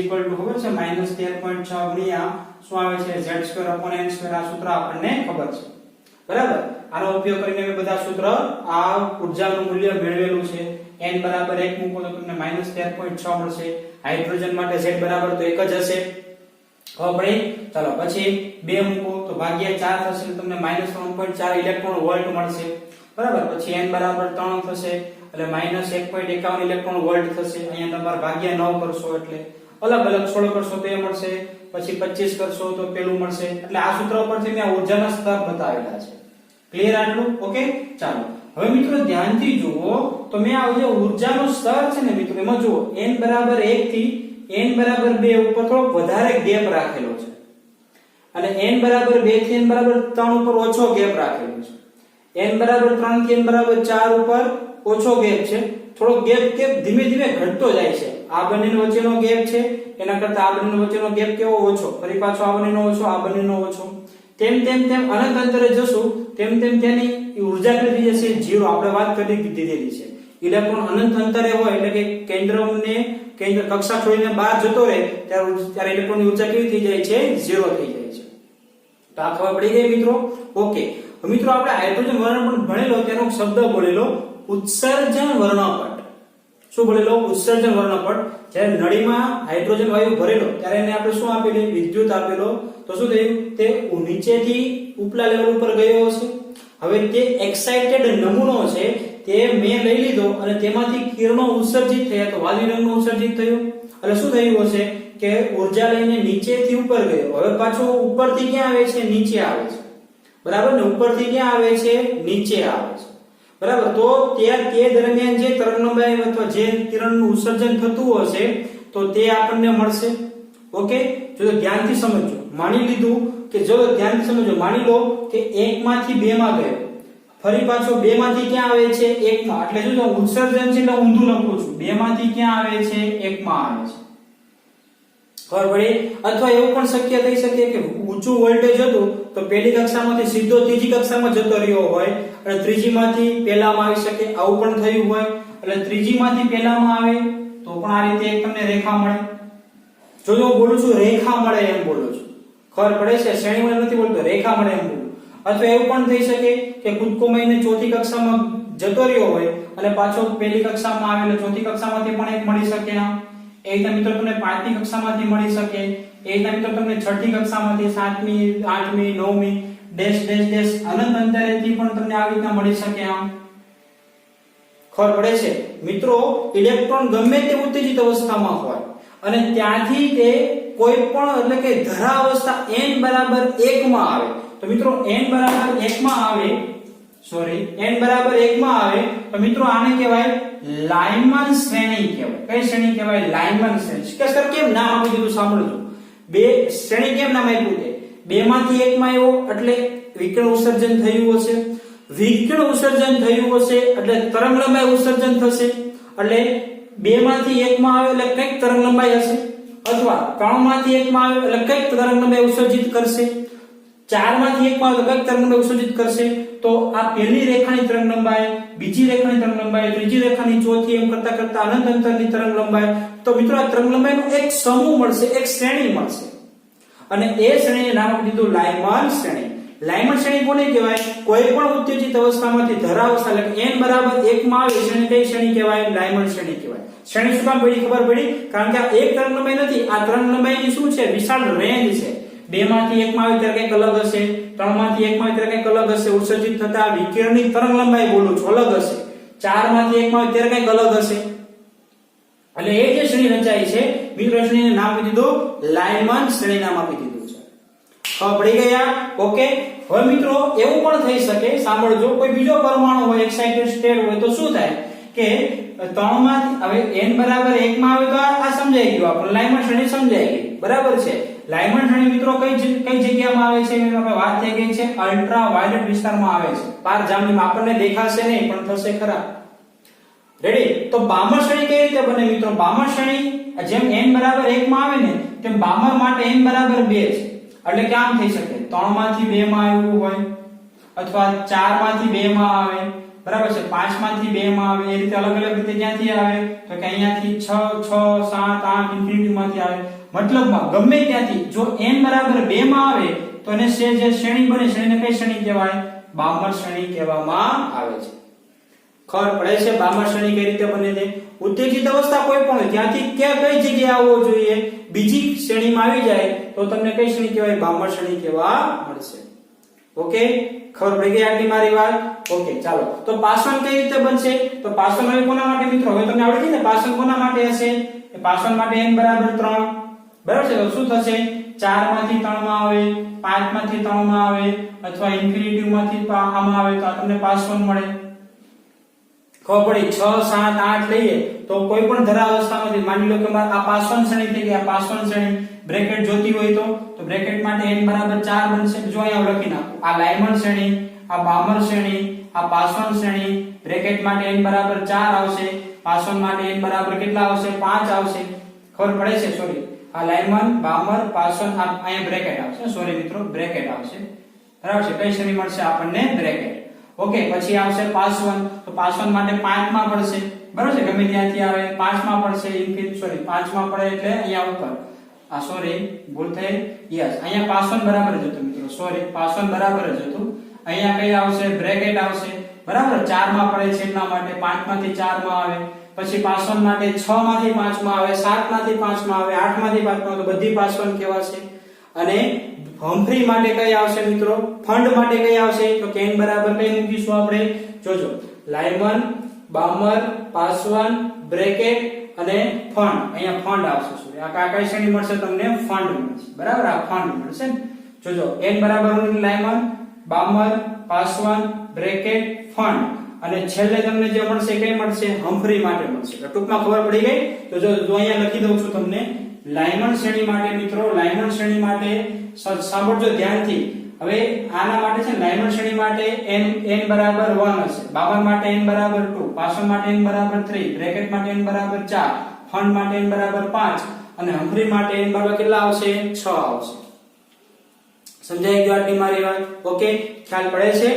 ખબર છે -13.6 ગુણ્યા શું આવે છે? z² / n². આ સૂત્ર આપણને ખબર છે. બરાબર. આનો ઉપયોગ કરીને મેં બધા સૂત્ર આ ઊર્જાનું મૂલ્ય મેળવેલું છે. n બરાબર 1 મૂકો તો તમને -13.6 મળશે. હાઇડ્રોજન માટે z બરાબર તો 1 જ હશે. હવે ચાલો પછી 2 મૂકો તો ભાગ્યા 4 થશે, તમને -3.4 ઇલેક્ટ્રોન વોલ્ટ મળશે. બરાબર. પછી n બરાબર 3 થશે એટલે -1.51 ઇલેક્ટ્રોન વોલ્ટ થશે. અહીંયા તમારે ભાગ્યા 9 કરશો એટલે અલગ અલગ 16 કરશો તો એ મળશે, પછી 25 કરશો તો પેલું મળશે. એટલે આ સૂત્ર પરથી મેં ઊર્જાના સ્તર બતાવેલા છે. ક્લિયર આટલું? ઓકે, ચાલો હવે મિત્રો ધ્યાનથી જુઓ તો મેં આ જે ઊર્જાનું સ્તર છે ને મિત્રો એમાં જુઓ n બરાબર 1 થી n બરાબર 2 ઉપર થોડો વધારે ગેપ રાખેલો છે અને n બરાબર 2 થી n બરાબર 3 ઉપર ઓછો ગેપ રાખેલો છે. n બરાબર 3 થી n બરાબર 4 ઉપર ઓછો ગેપ છે. થોડો ગેપ ધીમે ધીમે ઘટતો જાય છે. આ બંનેનો વચ્ચેનો ગેપ છે એના કરતા આ બંનેનો વચ્ચેનો ગેપ કેવો? ઓછો. ફરી પાછો આ બંનેનો ઓછો, આ બંનેનો ઓછો. તેમ અનંત અંતરે જશું તેમ તેની ઊર્જા કેટલી થઈ જશે? 0. આપણે વાત કરી દીધેલી છે. ઇલેક્ટ્રોન અનંત અંતરે હોય એટલે કે કેન્દ્ર કક્ષા છોડીને બહાર જતો રહે ત્યારે ઇલેક્ટ્રોનની ઊર્જા કેવી થઈ જાય છે? 0 થઈ જાય છે. તો આ ખબર પડી ગઈ મિત્રો? ઓકે, મિત્રો આપણે હાઇડ્રોજન વર્ણપટ ભણેલો તેનો શબ્દ બોલેલો ઉત્સર્જન વર્ણપટ. શું બોલેલો? ઉત્સર્જન વર્ણપટ. જ્યારે નળીમાં હાઇડ્રોજન વાયુ ભરેલો ત્યારે એને આપણે શું આપેલું? વિદ્યુત આપેલો. તો શું થયું? તે નીચેથી ઉપલા લેવલ ઉપર ગયો હશે. હવે તે એક્સાઇટેડ નમૂનો છે તે મેં લઈ લીધો અને તેમાંથી કિરણો ઉત્સર્જિત થયા તો વાદળી રંગનો ઉત્સર્જિત થયો. એટલે શું થયું હશે કે ઊર્જા લઈને નીચેથી ઉપર ગયો. હવે પાછો ઉપરથી ક્યાં આવે છે? નીચે આવે છે. બરાબર ને? ઉપરથી ક્યાં આવે છે? નીચે આવે છે. બરાબર. તો તે દરમિયાન જે તરંગલંબાઈ અથવા જે કિરણનું ઉત્સર્જન થતું હશે તો તે આપણને મળશે. ઓકે, જો ધ્યાનથી સમજો. માની લીધું કે જો ધ્યાનથી સમજો, માની લો કે 1 માંથી 2 માં ગયો, ફરી પાછો 2 માંથી ક્યાં આવે છે? 1 માં. એટલે જો ઉત્સર્જન છે એટલે ઊંધું લખું છું. 2 માંથી ક્યાં આવે છે? 1 માં આવે છે. ખબર પડી? અથવા એવું પણ શક્ય થઈ શકે કે ઊંચું વોલ્ટેજ હતું તો પહેલી કક્ષામાંથી સીધો ત્રીજી કક્ષામાં જતો રહ્યો હોય અને ત્રીજી માંથી પહેલામાં આવી શકે. આવું પણ થયું હોય એટલે ત્રીજી માંથી પહેલામાં આવે તો પણ આ રીતે એક તમને રેખા મળે. જો હું બોલું છું રેખા મળે એમ બોલું છું. ખબર પડે છે? શ્રેણી મળે નથી બોલતો, રેખા મળે એમ બોલું. અથવા એવું પણ થઈ શકે કે કૂદકો મારીને ચોથી કક્ષામાં જતો રહ્યો હોય અને પાછો પહેલી કક્ષામાં આવે એટલે ચોથી કક્ષામાંથી પણ એક મળી શકે. એ રીતે મિત્રો તમને 5મી કક્ષામાંથી મળી શકે. એ રીતે મિત્રો તમને 6ઠી કક્ષામાંથી 7મી 8મી 9મી ડેશ ડેશ ડેશ અનંત અંતરેથી પણ તમને આવી રીતના મળી શકે. આમ ખબર પડે છે મિત્રો? ઇલેક્ટ્રોન ગમે તે ઉત્તેજિત અવસ્થામાં હોય અને ત્યાંથી તે કોઈ પણ એટલે કે ધરા અવસ્થા n બરાબર 1 માં આવે તો મિત્રો n બરાબર 1 માં આવે તો મિત્રો આને કહેવાય લાયમન શ્રેણી કહેવાય. કઈ શ્રેણી કહેવાય? લાયમન શ્રેણી. કે સર કેમ નામ આપી દીધું? સાંભળજો. બે શ્રેણી કેમ નામ આપ્યું છે? બે માંથી એકમાં આવ્યો એટલે વિકિરણ ઉત્સર્જન થયું હશે. વિકિરણ ઉત્સર્જન થયું હશે એટલે તરંગ લંબાઈ ઉત્સર્જન થશે. એટલે બે માંથી એકમાં આવે એટલે કઈક તરંગ લંબાઈ હશે, અથવા ત્રણ માંથી એકમાં આવે એટલે કઈક તરંગ લંબાઈ ઉત્સર્જિત કરશે. ચાર માંથી એકમાં આવે તો કઈક તરંગ લંબાઈ ઉત્સર્જિત કરશે. તો આ પહેલી રેખાની તરંગ લંબાઈ, બીજી રેખાની તરંગ લંબાઈ, ત્રીજી રેખાની, ચોથી, એમ કરતા કરતા અનંત અંતરની તરંગ લંબાઈ. તો મિત્રો આ તરંગ લંબાઈનો એક સમૂહ મળશે, એક શ્રેણી મળશે, અને એ શ્રેણીને નામ આપી દીધું લાયમન શ્રેણી. લાયમન શ્રેણી કોને કહેવાય? કોઈ પણ ઉત્તેજિત અવસ્થામાંથી ધરાવસ્થા એટલે કે n બરાબર 1 માં આવે શ્રેણી કઈ શ્રેણી કહેવાય? લાયમન શ્રેણી કહેવાય. શ્રેણી શું કામ પડી? ખબર પડી? કારણ કે આ એક તરંગ લંબાઈ નથી, આ તરંગ લંબાઈની શું છે? વિશાળ રેન્જ છે. બે માંથી એકમાં આવે ત્યારે કઈક અલગ હશે, ત્રણ માંથી એકમાં આવે ત્યારે કઈક અલગ હશે, ઉત્સર્જિત થતા વિકિરણની તરંગ લંબાઈ બોલું છું અલગ હશે. ચાર માંથી એકમાં આવે ત્યારે કઈક અલગ હશે. એટલે એ જે શ્રેણી રચાઈ છે, મિત્રો શ્રેણીને નામ આપી દીધું લાયમન શ્રેણી નામ આપી દીધું છે. ખબર પડી ગયા? ઓકે. હવે મિત્રો એવું પણ થઈ શકે, સાંભળજો, કોઈ બીજો પરમાણુ હોય, એક્સાઇટેડ સ્ટેટ હોય, તો શું થાય કે ત્રણ માંથી હવે n બરાબર 1 માં આવે તો આ સમજાઈ ગયું, આપણને લાયમન શ્રેણી સમજાઈ ગઈ, બરાબર છે. લાયમન શ્રેણી મિત્રો કઈ જગ્યામાં આવે છે? આપણે વાત થઈ ગઈ છે અલ્ટ્રા વાયોલેટ વિસ્તારમાં આવે છે. પાર જામનીમાં આપણને દેખાશે નહીં પણ થશે ખરા. રેડી? તો બામર શ્રેણી કઈ રીતે બને મિત્રો? બામર શ્રેણી જેમ n બરાબર 1 માં આવે ને તેમ બામર માટે n બરાબર 2 છે. એટલે કે આમ થઈ શકે 3 માંથી 2 માં આવ્યું હોય, અથવા 4 માંથી 2 માં આવે, બરાબર છે, 5 માંથી 2 માં આવે. એ રીતે અલગ અલગ રીતે ક્યાંથી આવે? તો કે અહીંયાથી 6 6 7 8 ઇન્ફિનિટી માંથી આવે. મતલબમાં ગમે ત્યાંથી જો n બરાબર 2 માં આવે તો એને જે શ્રેણી બને, શ્રેણીને કઈ શ્રેણી કહેવાય? બામર શ્રેણી કહેવામાં આવે છે. ખબર પડે છે બામર શ્રેણી કઈ રીતે બને છે? ઉત્તેજિત અવસ્થા કોઈ પણ હોય ત્યાંથી કઈ જગ્યાએ આવવો જોઈએ? બીજી શ્રેણીમાં આવી જાય તો તમને કઈ શ્રેણી કહેવાય? બામર શ્રેણી કહેવા મળશે. ઓકે, ખબર પડી ગઈ આટલી મારી વાત? ઓકે, ચાલો. તો પાસવન કઈ રીતે બનશે? તો પાસવન હવે કોના માટે મિત્રો? હવે તમને આવડી ગઈ ને પાસવન કોના માટે હશે? પાસવન માટે n બરાબર 3, બરાબર છે. તો શું થશે? 4 માંથી 3 માં આવે, 5 માંથી 3 માં આવે, અથવા ઇન્ફિનિટી માંથી આમાં આવે તો તમને પાસવન મળે. ખબર પડી? 6 7 8 લઈએ તો કોઈ પણ ધરાવસ્થામાંથી માની લો કે આ પાસવન શ્રેણી થઈ ગઈ, આ પાસવન શ્રેણી બ્રેકેટ જોતી હોય તો બ્રેકેટ માટે n બરાબર 4 બનશે. જો અહીંયા લખી નાખું, આ લાયમન શ્રેણી, આ બામર શ્રેણી, આ પાસવન શ્રેણી. બ્રેકેટ માટે n બરાબર 4 આવશે, પાસવન માટે n બરાબર કેટલા આવશે? 5 આવશે. ખબર પડે છે? સોરી, આ લાયમન, બામર, પાસવન, અહીંયા બ્રેકેટ આવશે. સોરી મિત્રો, બ્રેકેટ આવશે, બરાબર છે. કઈ શ્રેણી મળશે આપણને? બ્રેકેટ. ઓકે, પછી આવશે પાસવન. તો પાસવન માટે 5 માં પડશે, બરાબર છે, ગમે ત્યાંથી આવે 5 માં પડશે. ઇન્ફિનિટી સોરી 5 માં પડે એટલે અહીંયા ઉપર, આ સોરી ભૂલ થઈ, યસ, અહીંયા પાસવન બરાબર જ હતું મિત્રો, સોરી પાસવન બરાબર જ હતું. અહીંયા કઈ આવશે? બ્રેકેટ આવશે, બરાબર. 4 માં પડે છે એટલા માટે 5 માંથી 4 માં આવે. પછી પાસવન માટે 6 માંથી 5 માં આવે, 7 માંથી 5 માં આવે, 8 માંથી 5 માં આવે, તો બધી પાસવન કહેવાશે. અને હમ્ફ્રી માટે કઈ આવશે મિત્રો? ફંડ માટે કઈ આવશે? તો કે n બરાબર કઈ મૂકીશું આપણે? જોજો, લાયમન, બામર, પાસવન, બ્રેકેટ અને ફંડ. અહીંયા ફંડ આવશે. સોરી, આ કઈ શ્રેણી મળશે તમને? ફંડ મળશે, બરાબર. આ ફંડ મળશે. જોજો, n બરાબર લાયમન, બામર, પાસવન, બ્રેકેટ, ફંડ, અને છેલ્લે તમને જે મળશે કઈ મળશે? હમ્ફ્રી માટે મળશે. ટૂંકમાં ખબર પડી ગઈ? તો જો અહીંયા લખી દઉં છું તમને લાયમન શ્રેણી માટે મિત્રો, લાયમન શ્રેણી માટે સાંભળજો ધ્યાનથી. હવે આના માટે છે લાયમન શ્રેણી માટે n બરાબર 1 હશે, બામર માટે n બરાબર 2, પાસવન માટે n બરાબર 3, બ્રેકેટ માટે n બરાબર 4, ફંડ માટે n બરાબર 5 અને હમ્ફ્રી માટે n બરાબર કેટલા આવશે? 6 આવશે. સમજાઈ ગયું આટલી મારી વાત? ઓકે, ખ્યાલ પડે છે?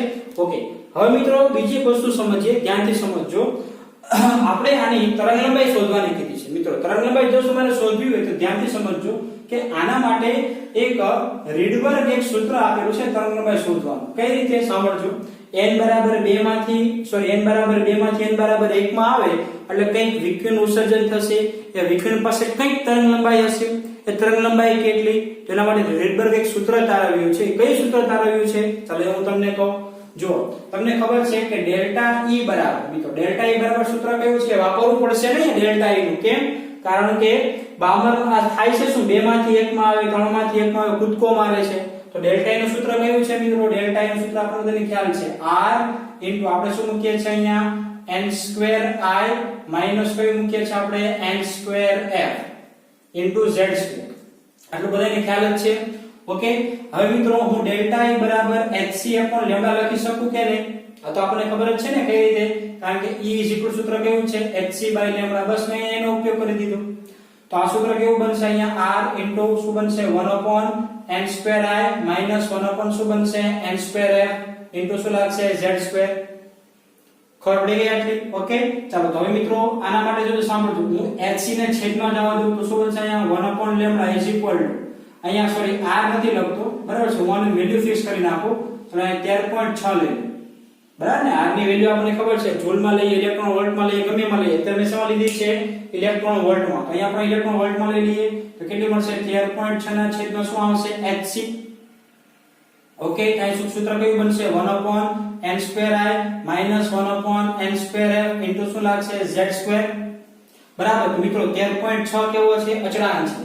ઓકે, હવે મિત્રો બીજી એક વસ્તુ સમજીએ, ધ્યાનથી સમજજો. આપણે આની તરંગ લંબાઈ શોધવાની કીધી છે મિત્રો. તરંગ લંબાઈ જો તમારે શોધવી હોય તો ધ્યાનથી સમજજો કે આના માટે એક રીડબર્ગ એક સૂત્ર આપેલું છે તરંગ લંબાઈ શોધવાનું. કઈ રીતે? સાંભળજો. n બરાબર 2 માંથી સોરી n બરાબર 2 માંથી n બરાબર 1 માં આવે એટલે કંઈક વિકિરણ ઉત્સર્જન થશે. એ વિકિરણ પાસે કંઈક તરંગ લંબાઈ હશે. એ તરંગ લંબાઈ કેટલી? તેના માટે રીડબર્ગ એક સૂત્ર તારવ્યું છે. કઈ સૂત્ર તારવ્યું છે? ચાલો હું તમને કહું. જો તમને ખબર છે કે ડેલ્ટા E બરાબર મિત્રો, ડેલ્ટા E બરાબર સૂત્ર કયું છે? વાપરવું પડશે ને ડેલ્ટા E નું. કેમ? કારણ કે બામર આ થાય છે શું? 2 માંથી 1 માં આવે, 3 માંથી 1 માં આવે, કૂદકો મારે છે. તો ડેલ્ટા E નું સૂત્ર કયું છે મિત્રો? ડેલ્ટા E નું સૂત્ર આપણને ખ્યાલ છે, R ઇન્ટુ આપણે શું મૂકીએ છીએ અહીંયા? n સ્ક્વેર i માઈનસ કઈ મૂકીએ છીએ આપણે n square f into z square. આટલું બધાને ખ્યાલ જ છે. ઓકે, હવે મિત્રો હું ડેલ્ટા i બરાબર hc upon લેમ્ડા લખી શકું કે નહીં? આ તો આપણને ખબર જ છે ને કઈ રીતે, કારણ કે e સૂત્ર કેવું છે hc બાય લેમ્ડા. બસ મેં એનો ઉપયોગ કરી દીધો. તો આ સૂત્ર કેવું બનશે? અહીંયા r ઇન્ટુ શું બનશે 1 upon n square i minus 1 upon શું બનશે n સ્ક્વેર f ઇન્ટુ શું લાગશે z સ્ક્વેર. ખબર પડી ગઈ આટલી? ઓકે, ચાલો તો હવે મિત્રો આના માટે જો સાંભળજો, હું hc ને છેદમાં જવા દઉં તો શું બનશે? અહીંયા 1 upon lambda is equal to, અહીંયા સોરી r નથી લખતો, બરાબર છે, 1 ની વેલ્યુ ફિક્સ કરી નાખો તો અહીંયા 13.6 લઈ, બરાબર ને? r ની વેલ્યુ આપણને ખબર છે, જૂલ માં લઈએ, ઇલેક્ટ્રોન વોલ્ટ માં લઈએ, ગમે માં લઈએ. અત્યારે મેં શેમાં લીધી છે? ઇલેક્ટ્રોન વોલ્ટ માં. અહીંયા આપણે ઇલેક્ટ્રોન વોલ્ટ માં લઈ લઈએ તો કેટલી મળશે? 13.6 ના છેદમાં શું આવશે? hc. ઓકે, અહીં સૂત્ર કેવું બનશે? 1 upon n square i minus 1 upon n square f into શું લાગશે z સ્ક્વેર. બરાબર. તો મિત્રો 13.6 કેવો છે? અચળાંક છે.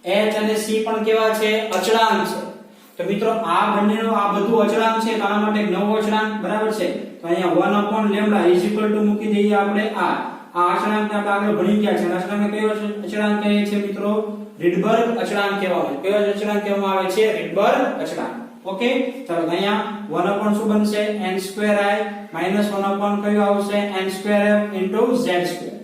h અને c પણ કેવા છે? અચળાંક છે. તો મિત્રો આ બંનેનો આ બધું અચળાંક છે, તો આના માટે એક નવો અચળાંક, બરાબર છે. તો અહીંયા 1 upon lambda is equal to મૂકી દઈએ આપણે આ અચળાંકને આપણે આગળ ભણી ગયા છે. અચળાંકને કયો અચળાંક કહે છે મિત્રો? રીડબર્ગ અચળાંક કહેવામાં આવે. કયો અચળાંક કહેવામાં આવે છે? રીડબર્ગ અચળાંક. ઓકે, ચાલો અહીંયા 1 upon શું બનશે? n square i minus 1 upon કયું આવશે? n square f into z square.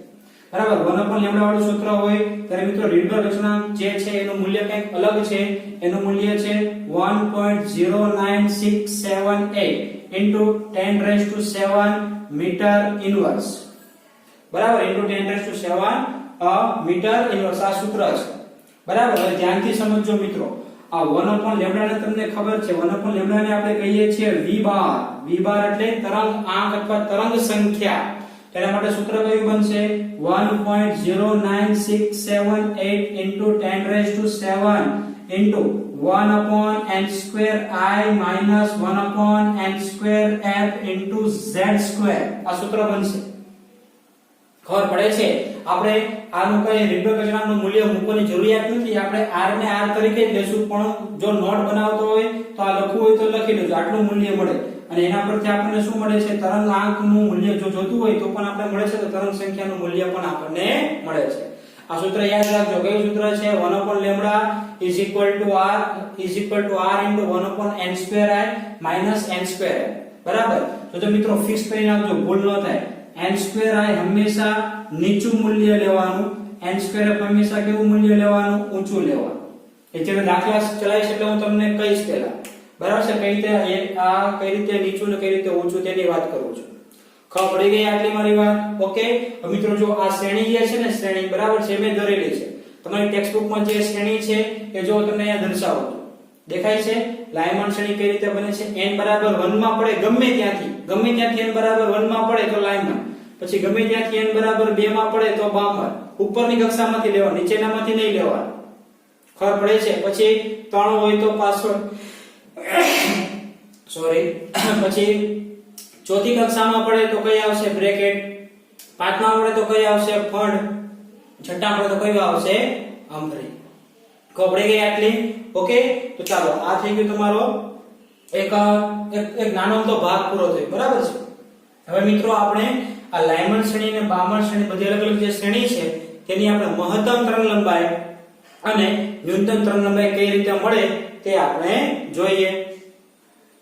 બરાબર. 1 upon લેમ્ડા વાળું સૂત્ર હોય ત્યારે મિત્રો રીડબર્ગ અચળાંક જે છે એનું મૂલ્ય કંઈક અલગ છે. એનું મૂલ્ય છે 1.09678 ઇન્ટુ 10⁻⁷ મીટર ઇન્વર્સ. બરાબર, ઇન્ટુ 10⁻⁷ મીટર ઇન્વર્સ આ સૂત્ર છે. બરાબર. હવે ધ્યાનથી સમજજો મિત્રો, આ 1 upon લેમ્ડા ને તમને ખબર છે, 1 upon લેમ્ડા ને આપણે કહીએ છીએ v બાર. v બાર એટલે તરંગ આંક અથવા તરંગ સંખ્યા. તેના માટે સૂત્ર કયું બનશે? 1.09678 into 10⁻⁷ into 1 upon n square i minus 1 upon n square f into z square. આ સૂત્ર બનશે. ખબર પડે છે? આપણે આનું કઈ રીડબર્ગ અચળાંકનું મૂલ્ય મૂકવાની જરૂરિયાત નથી. આપણે r ને r તરીકે જ લેશું, પણ જો નોટ બનાવતો હોય તો આ લખવું હોય તો લખી લેજો, આટલું મૂલ્ય મળે. અને એના પરથી આપણને શું મળે છે? તરંગ આંકનું મૂલ્ય જો જોતું હોય તો પણ આપણે મળે છે, તો તરંગ સંખ્યાનું મૂલ્ય પણ આપણને મળે છે. આ સૂત્ર યાદ રાખજો. કયું સૂત્ર છે? 1 upon lambda is equal to r into 1 upon n square i minus n square f. બરાબર. તો મિત્રો ફિક્સ કરી નાખજો, ભૂલ ન થાય. n સ્ક્વેર i હંમેશા નીચું મૂલ્ય લેવાનું, n સ્ક્વેર f હંમેશા કેવું મૂલ્ય લેવાનું? ઊંચું લેવાનું. એ જેને દાખલા ચલાવીશ એટલે હું તમને કહીશ પહેલા, બરાબર છે, કઈ રીતે નીચું ને કઈ રીતે ઊંચું તેની વાત કરું છું. ખબર પડી ગઈ આટલી મારી વાત? ઓકે. મિત્રો જો આ શ્રેણી જે છે ને, શ્રેણી બરાબર છે, મેં દોરેલી છે. તમારી ટેક્સ્ટ બુકમાં જે શ્રેણી છે એ જો તમને અહીંયા દર્શાવું છું, દેખાય છે? લાયમન શ્રેણી કઈ રીતે બને છે? n બરાબર 1 માં પડે ગમે ત્યાંથી n બરાબર 1 માં પડે તો લાયમન, પછી ગમે ત્યાંથી n બરાબર 2 માં પડે તો બામર. ઉપરની કક્ષામાંથી લેવા, નીચેનામાંથી નહીં લેવા. ખબર પડે છે? પછી 3 હોય તો પાસવર્ડ સોરી પછી ચોથી કક્ષામાં પડે તો કઈ આવશે? બ્રેકેટ. પાંચમા પડે તો કઈ આવશે? ફંડ. છઠ્ઠા પડે તો કઈ આવશે? આંભરી. ખબર પડી ગઈ આટલી? ઓકે. તો ચાલો આ થઈ ગયો તમારો એક નાનો તો ભાગ પૂરો થયો, બરાબર છે. હવે મિત્રો આપણે આ લાયમન શ્રેણી અને બામણ શ્રેણી બધી અલગ અલગ જે શ્રેણી છે તેની આપણે મહત્તમ તરંગ લંબાઈ અને ન્યૂનતમ તરંગ લંબાઈ કઈ રીતે મળે તે આપણે જોઈએ.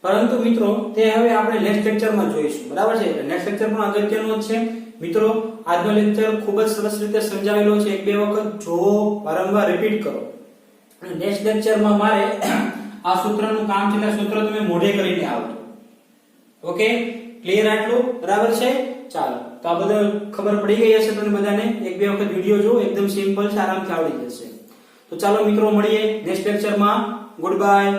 પરંતુ મિત્રો તે હવે આપણે નેક્સ્ટ લેક્ચરમાં જોઈશું, બરાબર છે. નેક્સ્ટ લેક્ચર પણ અગત્યનો જ છે મિત્રો. આજનો લેક્ચર ખૂબ જ સરસ રીતે સમજાવેલો છે. એક બે વખત જોવો, વારંવાર રિપીટ કરો. અને નેક્સ્ટ લેક્ચરમાં મારે આ સૂત્રનું કામ છે, એટલે સૂત્ર તમે મોઢે કરીને આવજો. ઓકે, ક્લિયર આટલું? બરાબર છે. ચાલો, તો આ બધું ખબર પડી ગઈ હશે તમને બધાને. એક બે વખત વિડિયો જો, એકદમ સિમ્પલ છે, આરામથી આવડી જશે. તો ચાલો મિત્રો મળીએ નેક્સ્ટ લેક્ચરમાં. Good bye.